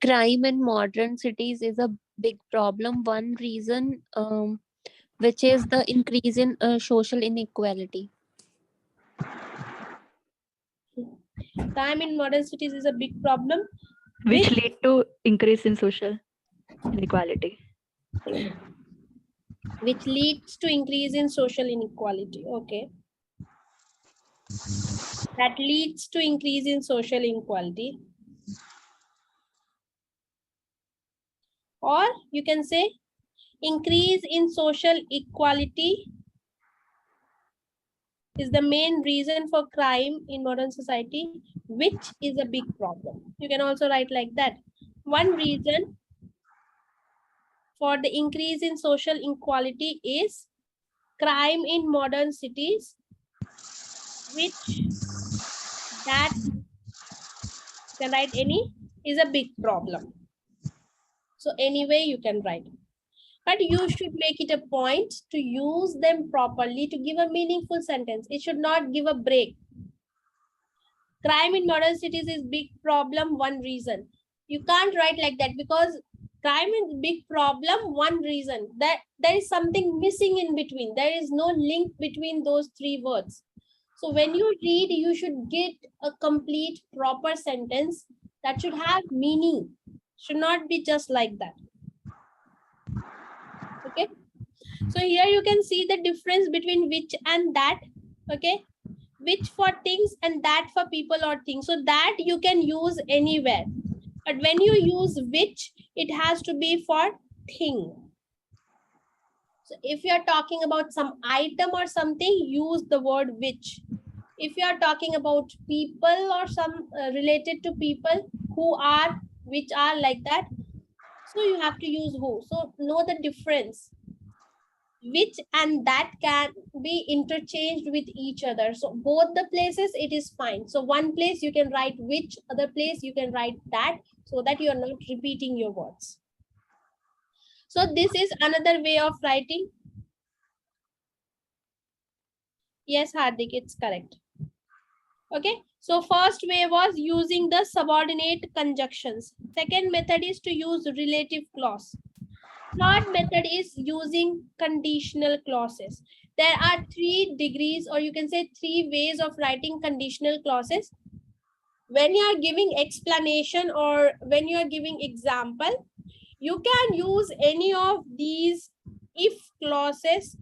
Crime in modern cities is a big problem. One reason, which is the increase in social inequality. Crime in modern cities is a big problem. Which lead to increase in social inequality. Which leads to increase in social inequality. Okay. That leads to increase in social inequality. Or you can say increase in social equality is the main reason for crime in modern society, which is a big problem. You can also write like that. One reason for the increase in social inequality is crime in modern cities, which that you can write any is a big problem. So anyway, you can write. But you should make it a point to use them properly to give a meaningful sentence. It should not give a break. Crime in modern cities is big problem, one reason. You can't write like that because crime is big problem, one reason. That there is something missing in between. There is no link between those three words. So when you read, you should get a complete proper sentence that should have meaning. Should not be just like that. Okay, so here you can see the difference between which and that. Okay, which for things and that for people or things. So that you can use anywhere, but when you use which, it has to be for thing. So if you are talking about some item or something, use the word which. If you are talking about people or some related to people who are, which are like that, so you have to use who. So know the difference. Which and that can be interchanged with each other. So both the places it is fine. So one place you can write which, other place you can write that, so that you are not repeating your words. So this is another way of writing. Yes, Hardik, it's correct. Okay, so first way was using the subordinate conjunctions. Second method is to use relative clause. Third method is using conditional clauses. There are 3 degrees, or you can say 3 ways of writing conditional clauses. When you are giving explanation or when you are giving example, you can use any of these if clauses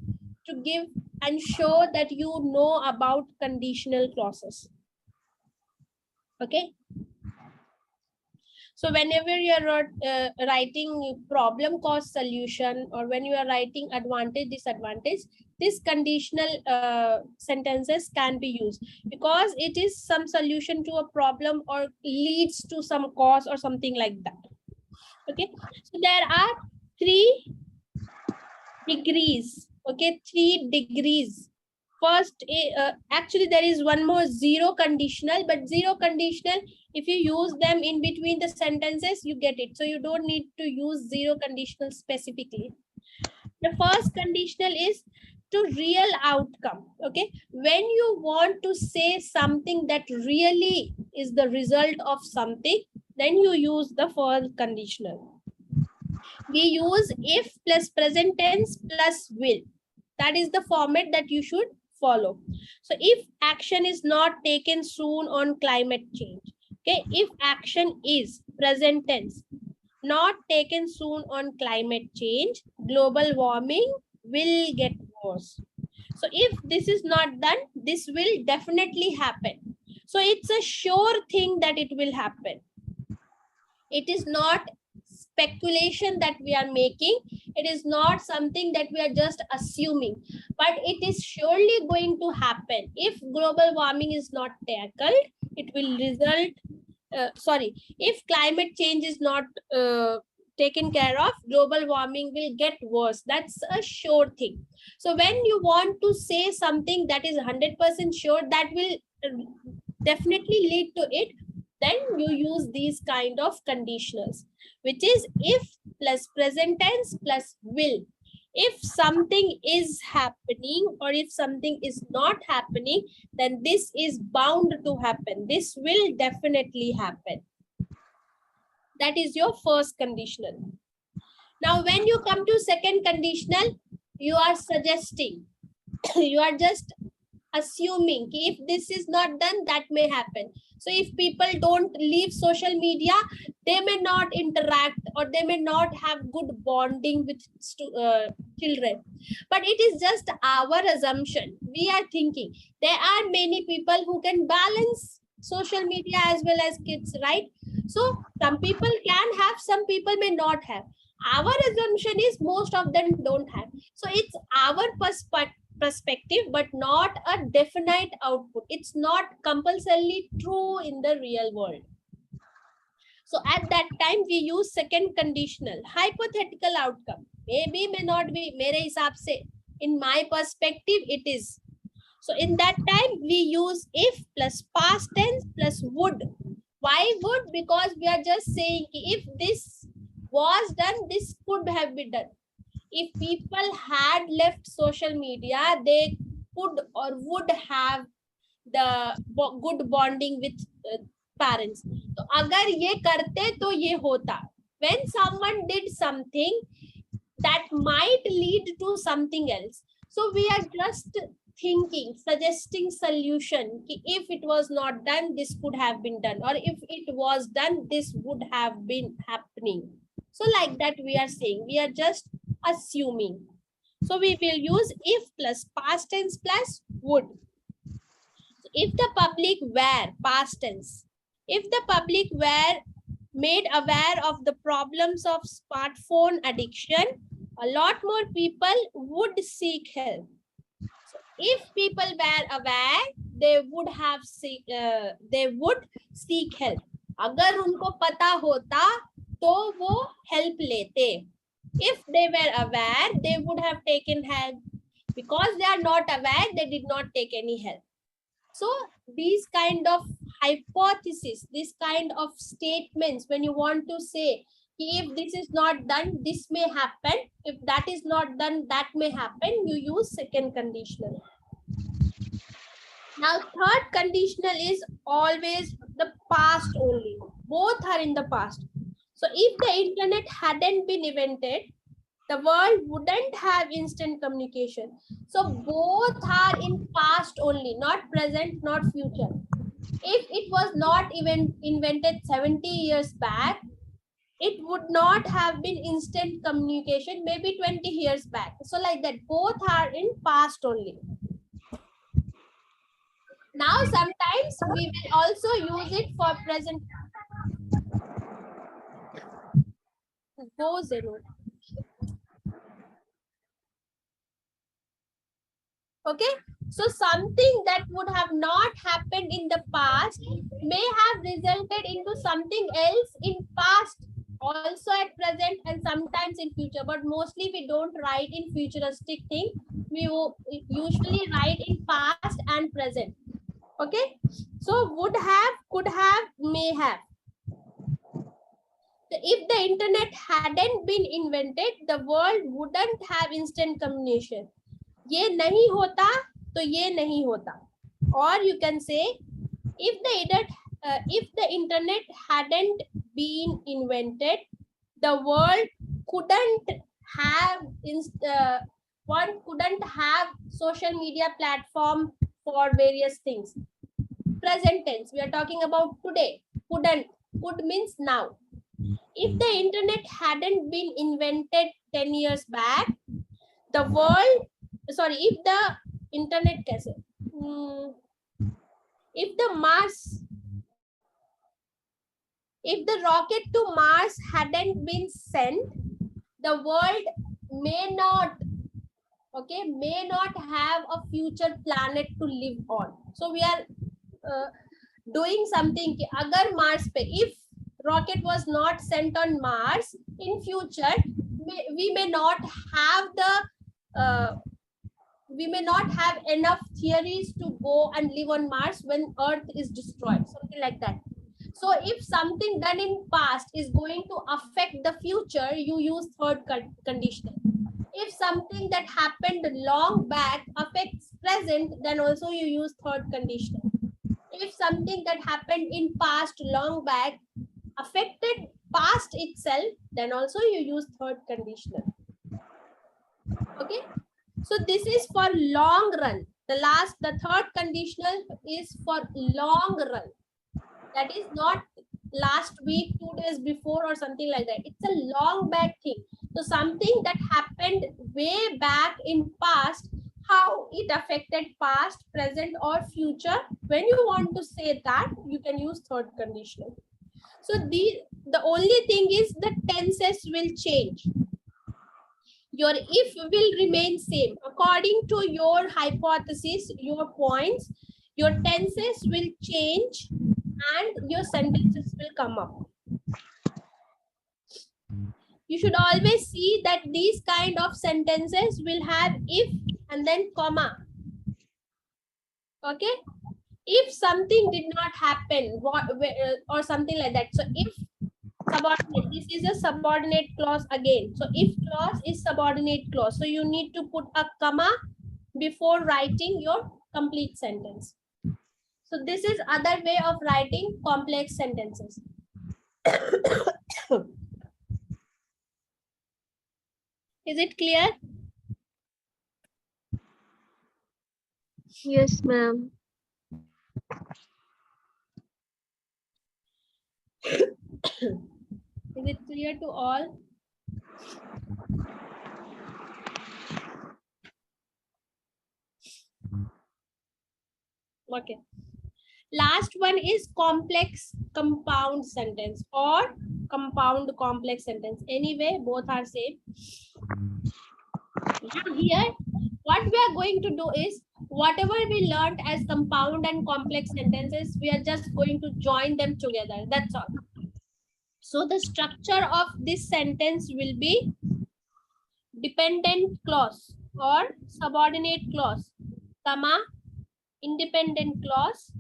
to give and show that you know about conditional clauses. Okay. So whenever you are writing problem cause solution, or when you are writing advantage disadvantage, this conditional sentences can be used because it is some solution to a problem or leads to some cause or something like that. Okay, so there are 3 degrees. Okay, 3 degrees. First, actually there is one more, zero conditional, but zero conditional, if you use them in between the sentences, you get it. So you don't need to use zero conditional specifically. The first conditional is to real outcome. Okay, when you want to say something that really is the result of something, then you use the first conditional. We use if plus present tense plus will. That is the format that you should follow. So if action is not taken soon on climate change, okay, if action is present tense, not taken soon on climate change, global warming will get worse. So if this is not done, this will definitely happen. So it's a sure thing that it will happen. It is not speculation that we are making. It is not something that we are just assuming, but it is surely going to happen. If global warming is not tackled, it will result, if climate change is not taken care of, global warming will get worse. That's a sure thing. So when you want to say something that is 100% sure, that will definitely lead to it, then you use these kind of conditionals, which is if plus present tense plus will. If something is happening or if something is not happening, then this is bound to happen. This will definitely happen. That is your first conditional. Now, when you come to second conditional, you are suggesting, you are just assuming if this is not done, that may happen. So if people don't leave social media, they may not interact or they may not have good bonding with children. But it is just our assumption. We are thinking there are many people who can balance social media as well as kids, right? So some people can have, some people may not have. Our assumption is most of them don't have. So it's our perspective, but not a definite output. It's not compulsorily true in the real world. So at that time we use second conditional, hypothetical outcome. Maybe, may not be. Mere hisab se, in my perspective, it is. So in that time we use if plus past tense plus would. Why would? Because we are just saying if this was done, this could have been done. If people had left social media, they could or would have the good bonding with parents. So agar ye karte to ye hota. When someone did something that might lead to something else, so we are just thinking, suggesting solution. If it was not done, this could have been done, or if it was done, this would have been happening. So like that we are saying, we are just assuming. So we will use if plus past tense plus would. So if the public were, past tense, if the public were made aware of the problems of smartphone addiction, a lot more people would seek help. So if people were aware, they would seek help. अगर उनको पता होता तो वो help लेते. If they were aware, they would have taken help. Because they are not aware, they did not take any help. So these kind of hypothesis, this kind of statements, when you want to say, if this is not done, this may happen. If that is not done, that may happen. You use second conditional. Now, third conditional is always the past only. Both are in the past. So, if the internet hadn't been invented, the world wouldn't have instant communication. So, both are in past only, not present, not future. If it was not even invented 70 years back, it would not have been instant communication, maybe 20 years back. So, like that, both are in past only. Now, sometimes we will also use it for present. Goes in. Okay, so something that would have not happened in the past may have resulted into something else in past, also at present, and sometimes in future. But mostly we don't write in futuristic thing. We usually write in past and present. Okay, so would have, could have, may have. If the internet hadn't been invented, the world wouldn't have instant communication. ये नहीं होता तो ये नहीं होता. Or you can say, if the internet hadn't been invented, the world couldn't have one couldn't have social media platform for various things. Present tense, we are talking about today. Couldn't, could means now. If the internet hadn't been invented 10 years back, the world, sorry, if the internet kaise? If the Mars, if the rocket to Mars hadn't been sent, the world may not, okay, may not have a future planet to live on. So we are doing something ki agar Mars pe, if rocket was not sent on Mars, in future we may not have the we may not have enough theories to go and live on Mars when Earth is destroyed, something like that. So if something done in past is going to affect the future, you use third conditional. If something that happened long back affects present, then also you use third conditional. If something that happened in past long back affected past itself, then also you use third conditional. Okay, so this is for long run. The third conditional is for long run. That is not last week, 2 days before, or something like that. It's a long back thing. So something that happened way back in past, how it affected past, present, or future. When you want to say that, you can use third conditional. So the only thing is the tenses will change. Your if will remain same. According to your hypothesis, your points, your tenses will change and your sentences will come up. You should always see that these kind of sentences will have if and then comma. Okay, if something did not happen, or something like that. So if subordinate, this is a subordinate clause again. So if clause is subordinate clause, so you need to put a comma before writing your complete sentence. So this is other way of writing complex sentences. Is it clear? Yes, ma'am. Is it clear to all? Okay. Last one is complex compound sentence or compound complex sentence. Anyway, both are same. Now here, what we are going to do is, whatever we learned as compound and complex sentences, we are just going to join them together. That's all. So the structure of this sentence will be dependent clause or subordinate clause, comma, independent clause,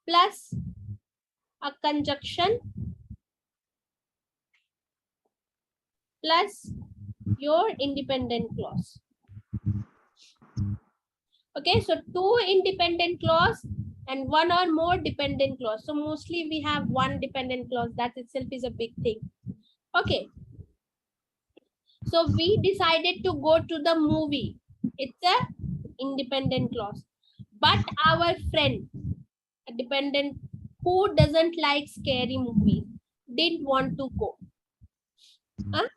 plus a conjunction, plus your independent clause. Okay, so 2 independent clause and 1 or more dependent clause. So mostly we have 1 dependent clause. That itself is a big thing. Okay. So we decided to go to the movie. It's a independent clause. But our friend, a dependent who doesn't like scary movies, didn't want to go. Huh?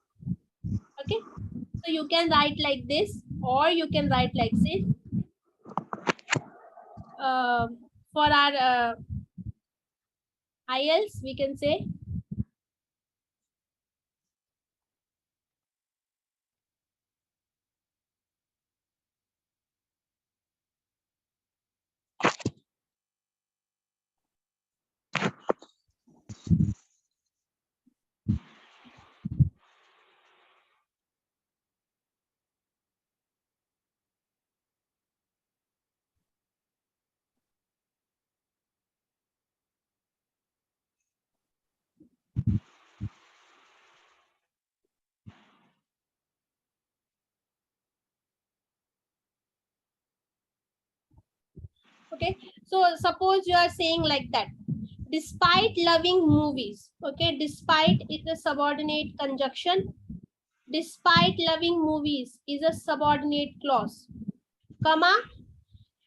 Okay. So you can write like this, or you can write like this. For our IELTS, we can say okay. So suppose you are saying like that. Despite loving movies, okay, despite is a subordinate conjunction. Despite loving movies is a subordinate clause. Comma,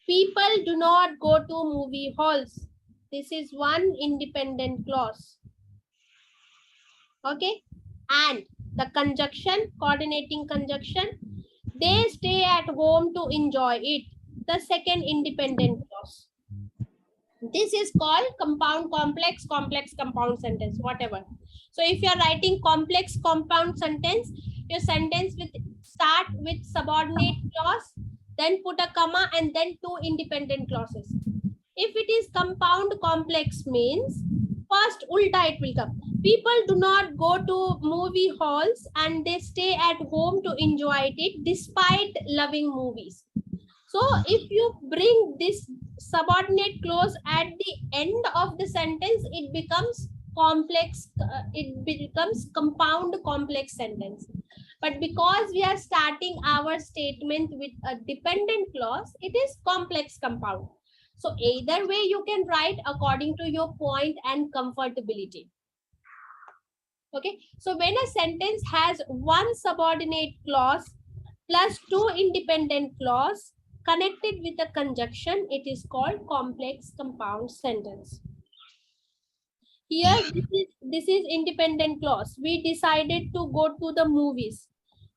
people do not go to movie halls. This is one independent clause. Okay, and the conjunction, coordinating conjunction, they stay at home to enjoy it. The second independent clause. This is called compound complex, complex compound sentence, whatever. So if you are writing complex compound sentence, your sentence will start with subordinate clause, then put a comma and then 2 independent clauses. If it is compound complex means first ulta it will come. People do not go to movie halls and they stay at home to enjoy it despite loving movies. So if you bring this subordinate clause at the end of the sentence, it becomes complex, it becomes compound complex sentence. But because we are starting our statement with a dependent clause, it is complex compound. So either way you can write according to your point and comfortability. Okay, so when a sentence has 1 subordinate clause plus 2 independent clause connected with a conjunction, it is called complex compound sentence. Here, this is independent clause. We decided to go to the movies.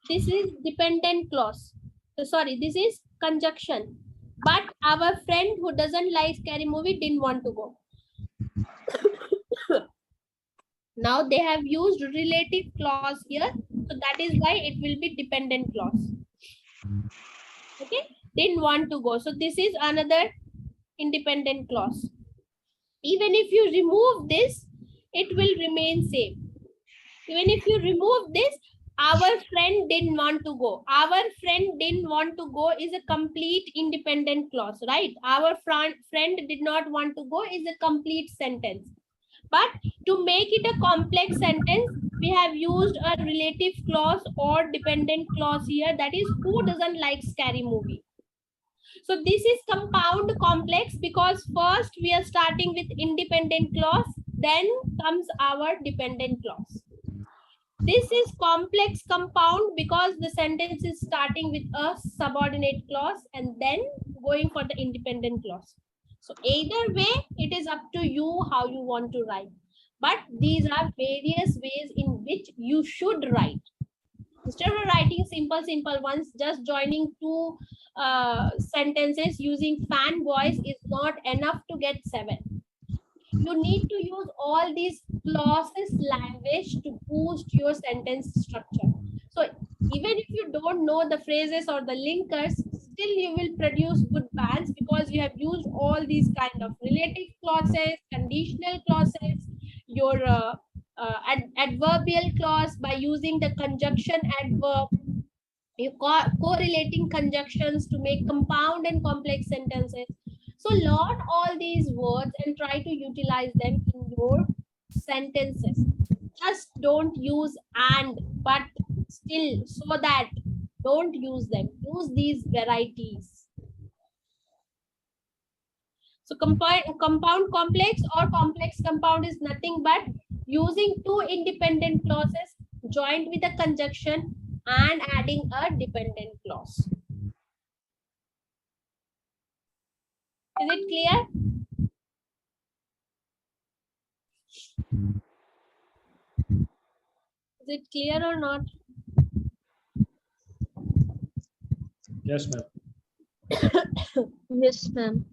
This is dependent clause. Sorry, this is conjunction. But our friend who doesn't like scary movie didn't want to go. Now they have used relative clause here. So that is why it will be dependent clause. Okay, didn't want to go. So this is another independent clause. Even if you remove this, it will remain same. Even if you remove this, our friend didn't want to go. Our friend didn't want to go is a complete independent clause, right? Our friend did not want to go is a complete sentence. But to make it a complex sentence, we have used a relative clause or dependent clause here. That is, who doesn't like scary movie? So this is compound complex because first we are starting with independent clause, then comes our dependent clause. This is complex compound because the sentence is starting with a subordinate clause and then going for the independent clause. So either way, it is up to you how you want to write. But these are various ways in which you should write. Instead of writing simple ones, just joining 2 sentences using fan voice is not enough to get 7. You need to use all these clauses language to boost your sentence structure. So even if you don't know the phrases or the linkers, still you will produce good bands because you have used all these kind of relative clauses, conditional clauses, your adverbial clause by using the conjunction adverb, you correlating conjunctions to make compound and complex sentences. So learn all these words and try to utilize them in your sentences. Just don't use and, but still, so that don't use them. Use these varieties. So compound complex or complex compound is nothing but using two independent clauses joined with a conjunction and adding a dependent clause. Is it clear? Is it clear or not? Yes, ma'am. Yes, ma'am.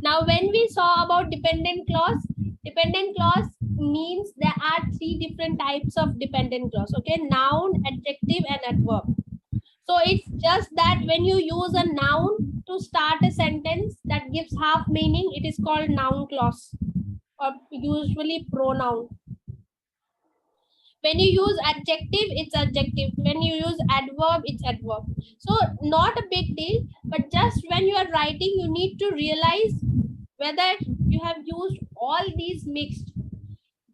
Now, when we saw about dependent clause means there are three different types of dependent clause. Okay, noun, adjective, and adverb. So it's just that when you use a noun to start a sentence that gives half meaning, it is called noun clause or usually pronoun. When you use adjective, it's adjective. When you use adverb, it's adverb. So not a big deal, but just when you are writing, you need to realize whether you have used all these mixed.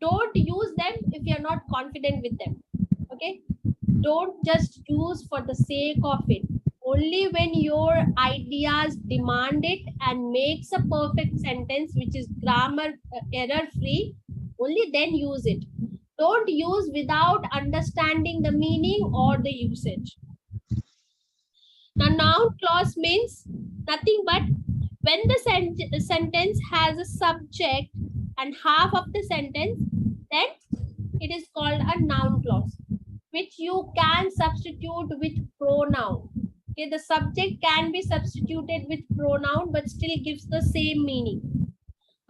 Don't use them if you're not confident with them. Okay, don't just use for the sake of it. Only when your ideas demand it and makes a perfect sentence which is grammar error free, only then use it. Don't use without understanding the meaning or the usage. Now, noun clause means nothing but when the sentence has a subject and half of the sentence, then it is called a noun clause, which you can substitute with pronoun. Okay, the subject can be substituted with pronoun but still gives the same meaning.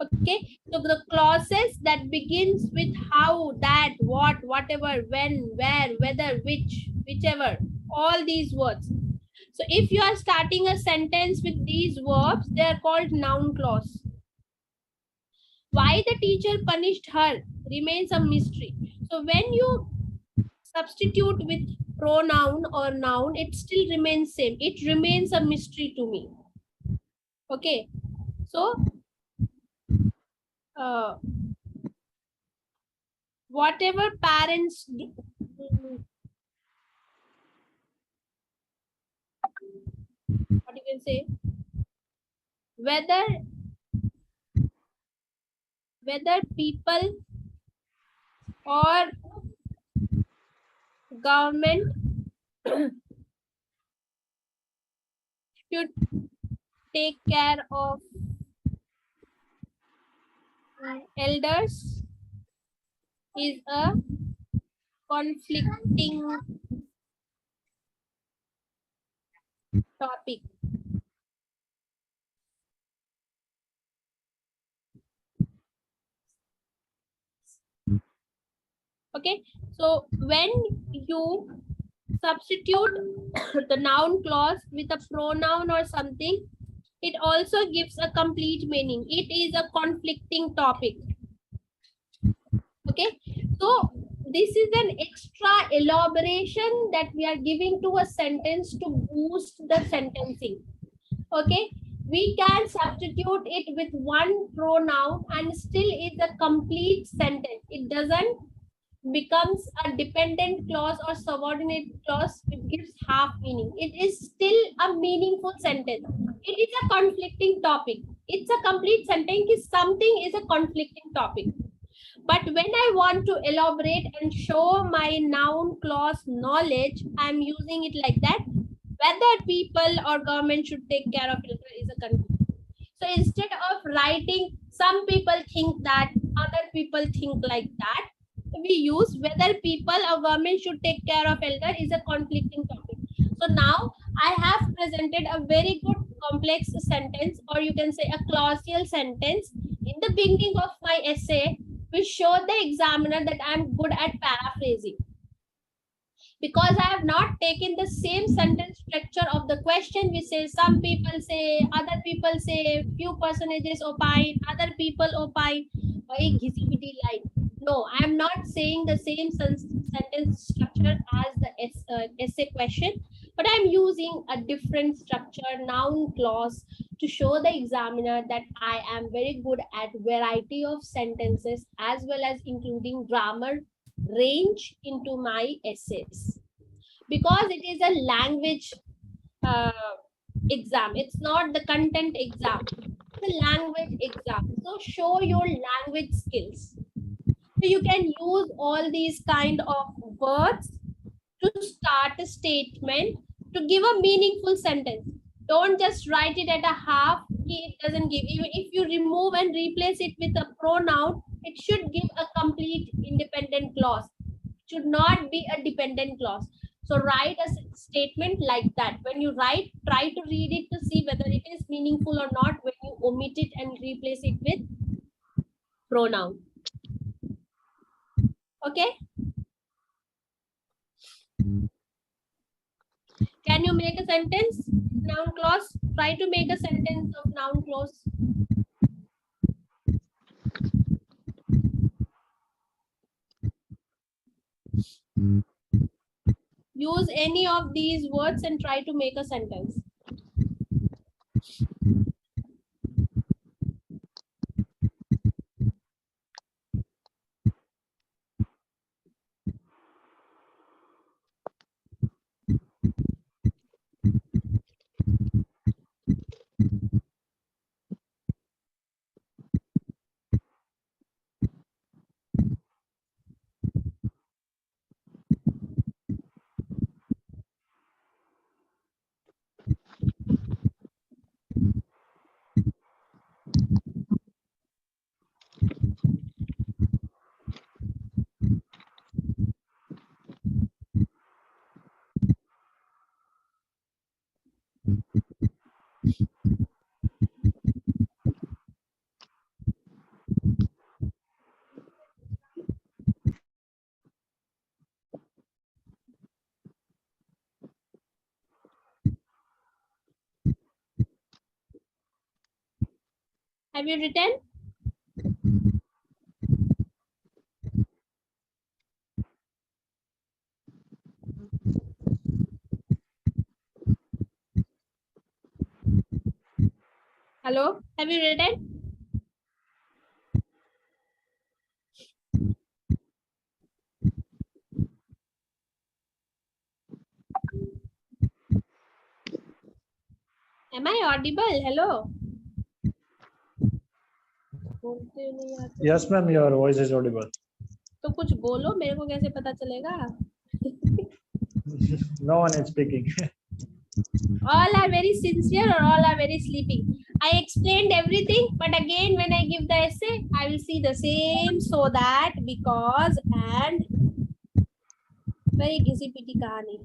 Okay, so the clauses that begins with how, that, what, whatever, when, where, whether, which, whichever, all these words. So if you are starting a sentence with these verbs, they are called noun clause. Why the teacher punished her remains a mystery. So when you substitute with pronoun or noun, it still remains same. It remains a mystery to me. Okay, so whatever parents do, what you can say, whether people or government should take care of elders is a conflicting topic. Okay, so when you substitute the noun clause with a pronoun or something, it also gives a complete meaning. It is a conflicting topic. Okay, so this is an extra elaboration that we are giving to a sentence to boost the sentencing. Okay, we can substitute it with one pronoun and still is a complete sentence. It doesn't becomes a dependent clause or subordinate clause. It gives half meaning. It is still a meaningful sentence. It is a conflicting topic. It's a complete sentence if something is a conflicting topic. But when I want to elaborate and show my noun clause knowledge, I'm using it like that. Whether people or government should take care of it is a conflict. So instead of writing, some people think that, other people think like that, we use whether people or government should take care of elder is a conflicting topic. So now I have presented a very good complex sentence, or you can say a clausal sentence in the beginning of my essay, which showed the examiner that I'm good at paraphrasing. Because I have not taken the same sentence structure of the question, we say some people say, other people say, few personages opine, other people opine, or a ghisi-piti line. No, I am not saying the same sentence structure as the essay question, but I am using a different structure, noun clause, to show the examiner that I am very good at variety of sentences as well as including grammar range into my essays. because it is a language exam. It's not the content exam. It's a language exam. So show your language skills. So you can use all these kind of words to start a statement to give a meaningful sentence. Don't just write it at a half. It doesn't give you. If you remove and replace it with a pronoun, it should give a complete independent clause. It should not be a dependent clause. So write a statement like that. When you write, try to read it to see whether it is meaningful or not when you omit it and replace it with pronoun. Okay? Can you make a sentence? Noun clause. Try to make a sentence of noun clause. Use any of these words and try to make a sentence. Have you written? Hello? Have you written? Am I audible? Hello? बोलते नहीं आते। Yes, ma'am, your voice is audible. तो कुछ बोलो, मेरे को कैसे पता चलेगा? No one is speaking. All are very sincere or all are very sleeping. I explained everything, but again when I give the essay, I will see the same, so that, because, and very घिसी पिटी कहानी.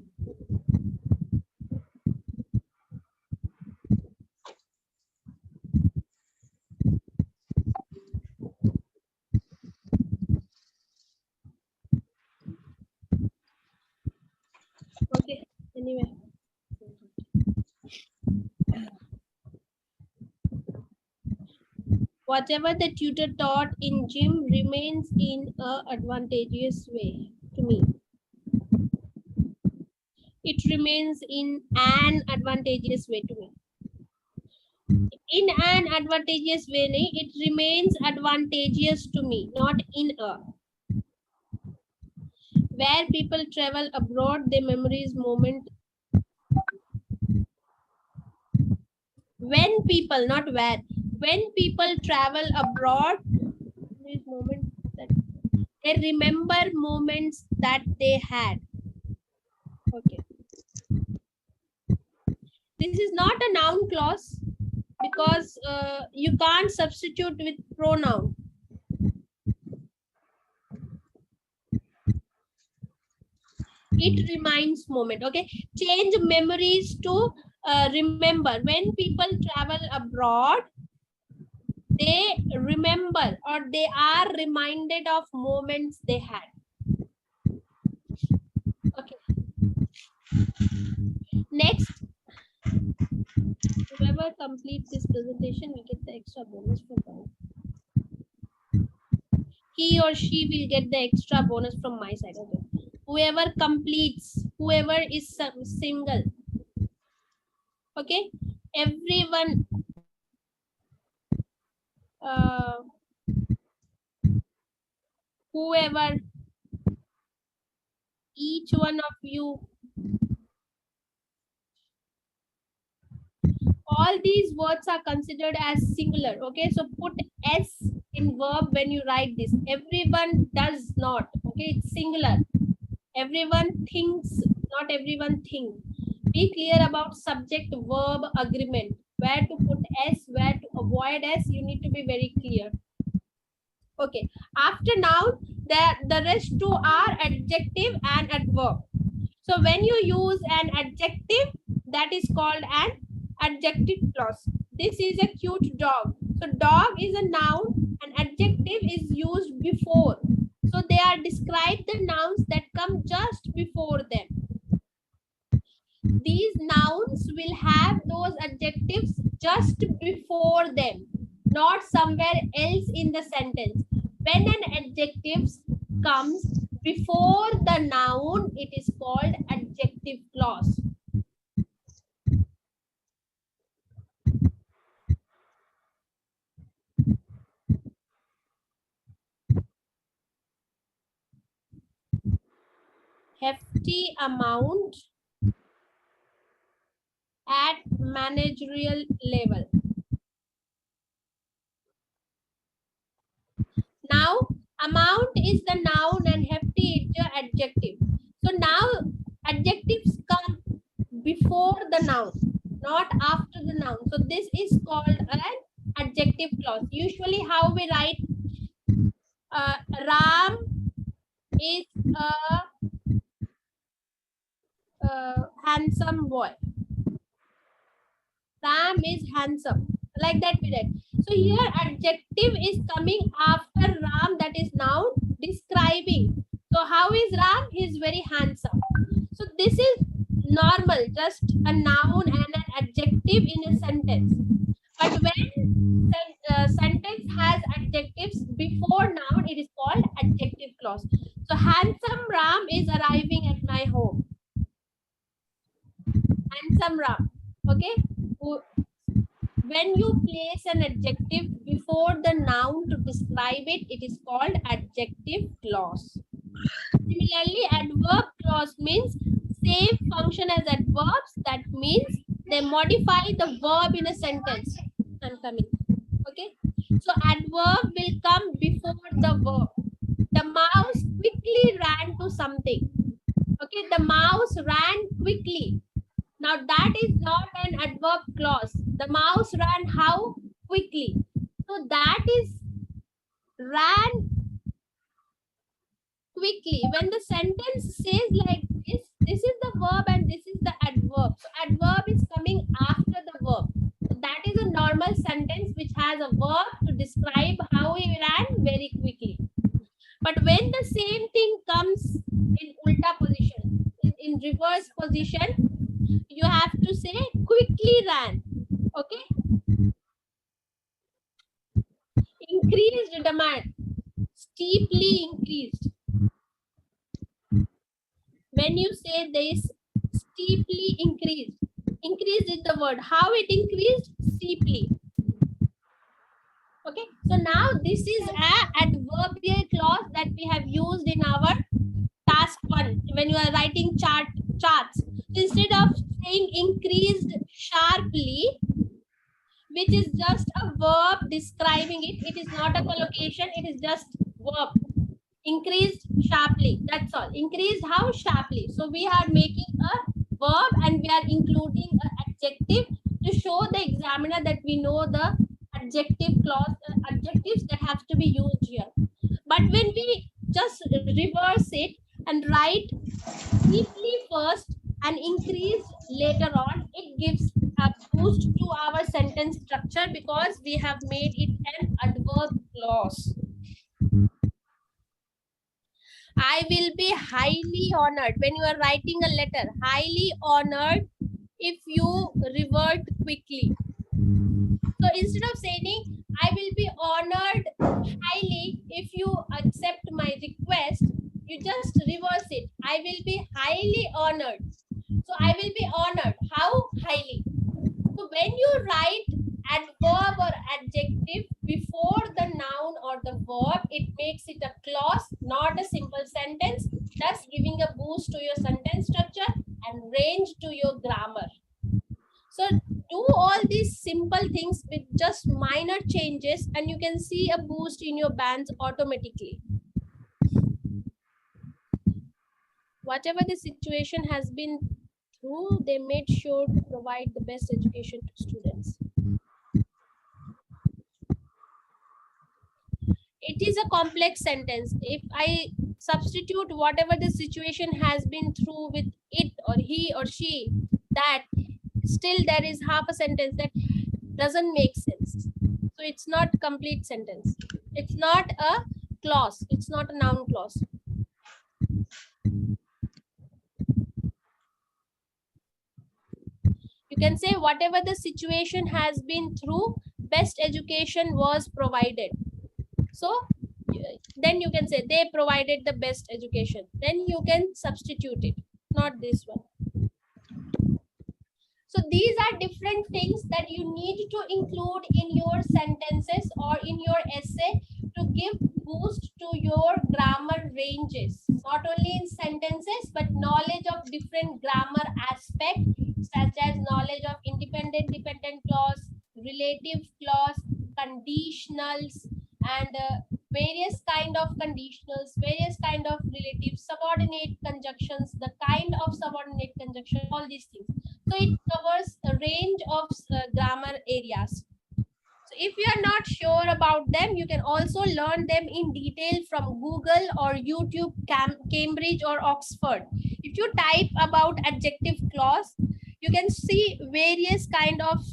Okay, anyway. Whatever the tutor taught in gym remains in a advantageous way to me. It remains in an advantageous way to me. In an advantageous way, it remains advantageous to me, not in a. Where people travel abroad, their memories moment. When people, not where. When people travel abroad, these moments that they remember moments that they had. Okay. This is not a noun clause because you can't substitute with pronoun. It reminds moment. Okay. Change memories to remember. When people travel abroad, they remember or they are reminded of moments they had. Okay. Next, whoever completes this presentation will get the extra bonus from mine. He or she will get the extra bonus from my side. Okay. Whoever completes, whoever is single. Okay. Everyone. Whoever, each one of you All these words are considered as singular. Okay, so put s in verb when you write this. Everyone does not. Okay, it's singular. Everyone thinks, not everyone think. Be clear about subject verb agreement. Where to put s, where to avoid s, you need to be very clear. Okay, after noun, the rest two are adjective and adverb. So when you use an adjective, that is called an adjective clause. This is a cute dog. So dog is a noun and adjective is used before. So they are described the nouns that come just before them. These nouns will have those adjectives just before them, not somewhere else in the sentence. When an adjective comes before the noun, it is called adjective clause. Hefty amount at managerial level. Now, amount is the noun and hefty is the adjective. So now adjectives come before the noun, not after the noun. So this is called an adjective clause. Usually how we write Ram is a handsome boy. Ram is handsome. Like that we write. So here adjective is coming after Ram, that is noun describing. So how is Ram? He is very handsome. So this is normal, just a noun and an adjective in a sentence. But when sentence has adjectives before noun, it is called adjective clause. So handsome Ram is arriving at my home. Handsome Ram. Okay. When you place an adjective before the noun to describe it, it is called adjective clause. Similarly, adverb clause means same function as adverbs. That means they modify the verb in a sentence. I'm coming. Okay. So adverb will come before the verb. The mouse quickly ran to something. Okay. The mouse ran quickly. Now that is not an adverb clause. The mouse ran how? Quickly. So that is ran quickly. When the sentence says like this is the verb and this is the adverb. So adverb is coming after the verb. So that is a normal sentence which has a verb to describe how he ran very quickly. But when the same thing comes in ulta position, in reverse position, you have to say quickly ran. Okay. Increased demand. Steeply increased. When you say this, steeply increased. Increased is the word. How it increased? Steeply. Okay. So now this is an adverbial clause that we have used in our task 1 when you are writing charts. Instead of saying increased sharply, which is just a verb describing it, it is not a collocation, it is just verb. Increased sharply, that's all. Increased how? Sharply. So we are making a verb and we are including an adjective to show the examiner that we know the adjective clause, adjectives that have to be used here. But when we just reverse it and write deeply first and increase later on, it gives a boost to our sentence structure because we have made it an adverb clause. I will be highly honored. When you are writing a letter, highly honored if you revert quickly. So instead of saying, I will be honored highly if you accept my request, you just reverse it. I will be highly honored. So I will be honored. How? Highly. So when you write adverb or adjective before the noun or the verb, it makes it a clause, not a simple sentence, thus giving a boost to your sentence structure and range to your grammar. So do all these simple things with just minor changes and you can see a boost in your bands automatically. Whatever the situation has been through, they made sure to provide the best education to students. It is a complex sentence. If I substitute whatever the situation has been through with it or he or she, that still there is half a sentence that doesn't make sense. So it's not complete sentence. It's not a clause. It's not a noun clause. You can say whatever the situation has been through, best education was provided. So then you can say they provided the best education. Then you can substitute it, not this one. So these are different things that you need to include in your sentences or in your essay to give boost to your grammar ranges. Not only in sentences, but knowledge of different grammar aspects such as knowledge of independent, dependent clause, relative clause, conditionals, and various kind of conditionals, various kind of relatives, subordinate conjunctions, the kind of subordinate conjunction, all these things. So it covers a range of grammar areas. So if you are not sure about them, you can also learn them in detail from Google or YouTube, Cambridge or Oxford. If you type about adjective clause, you can see various kind of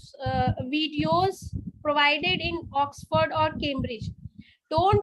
videos provided in Oxford or Cambridge. Don't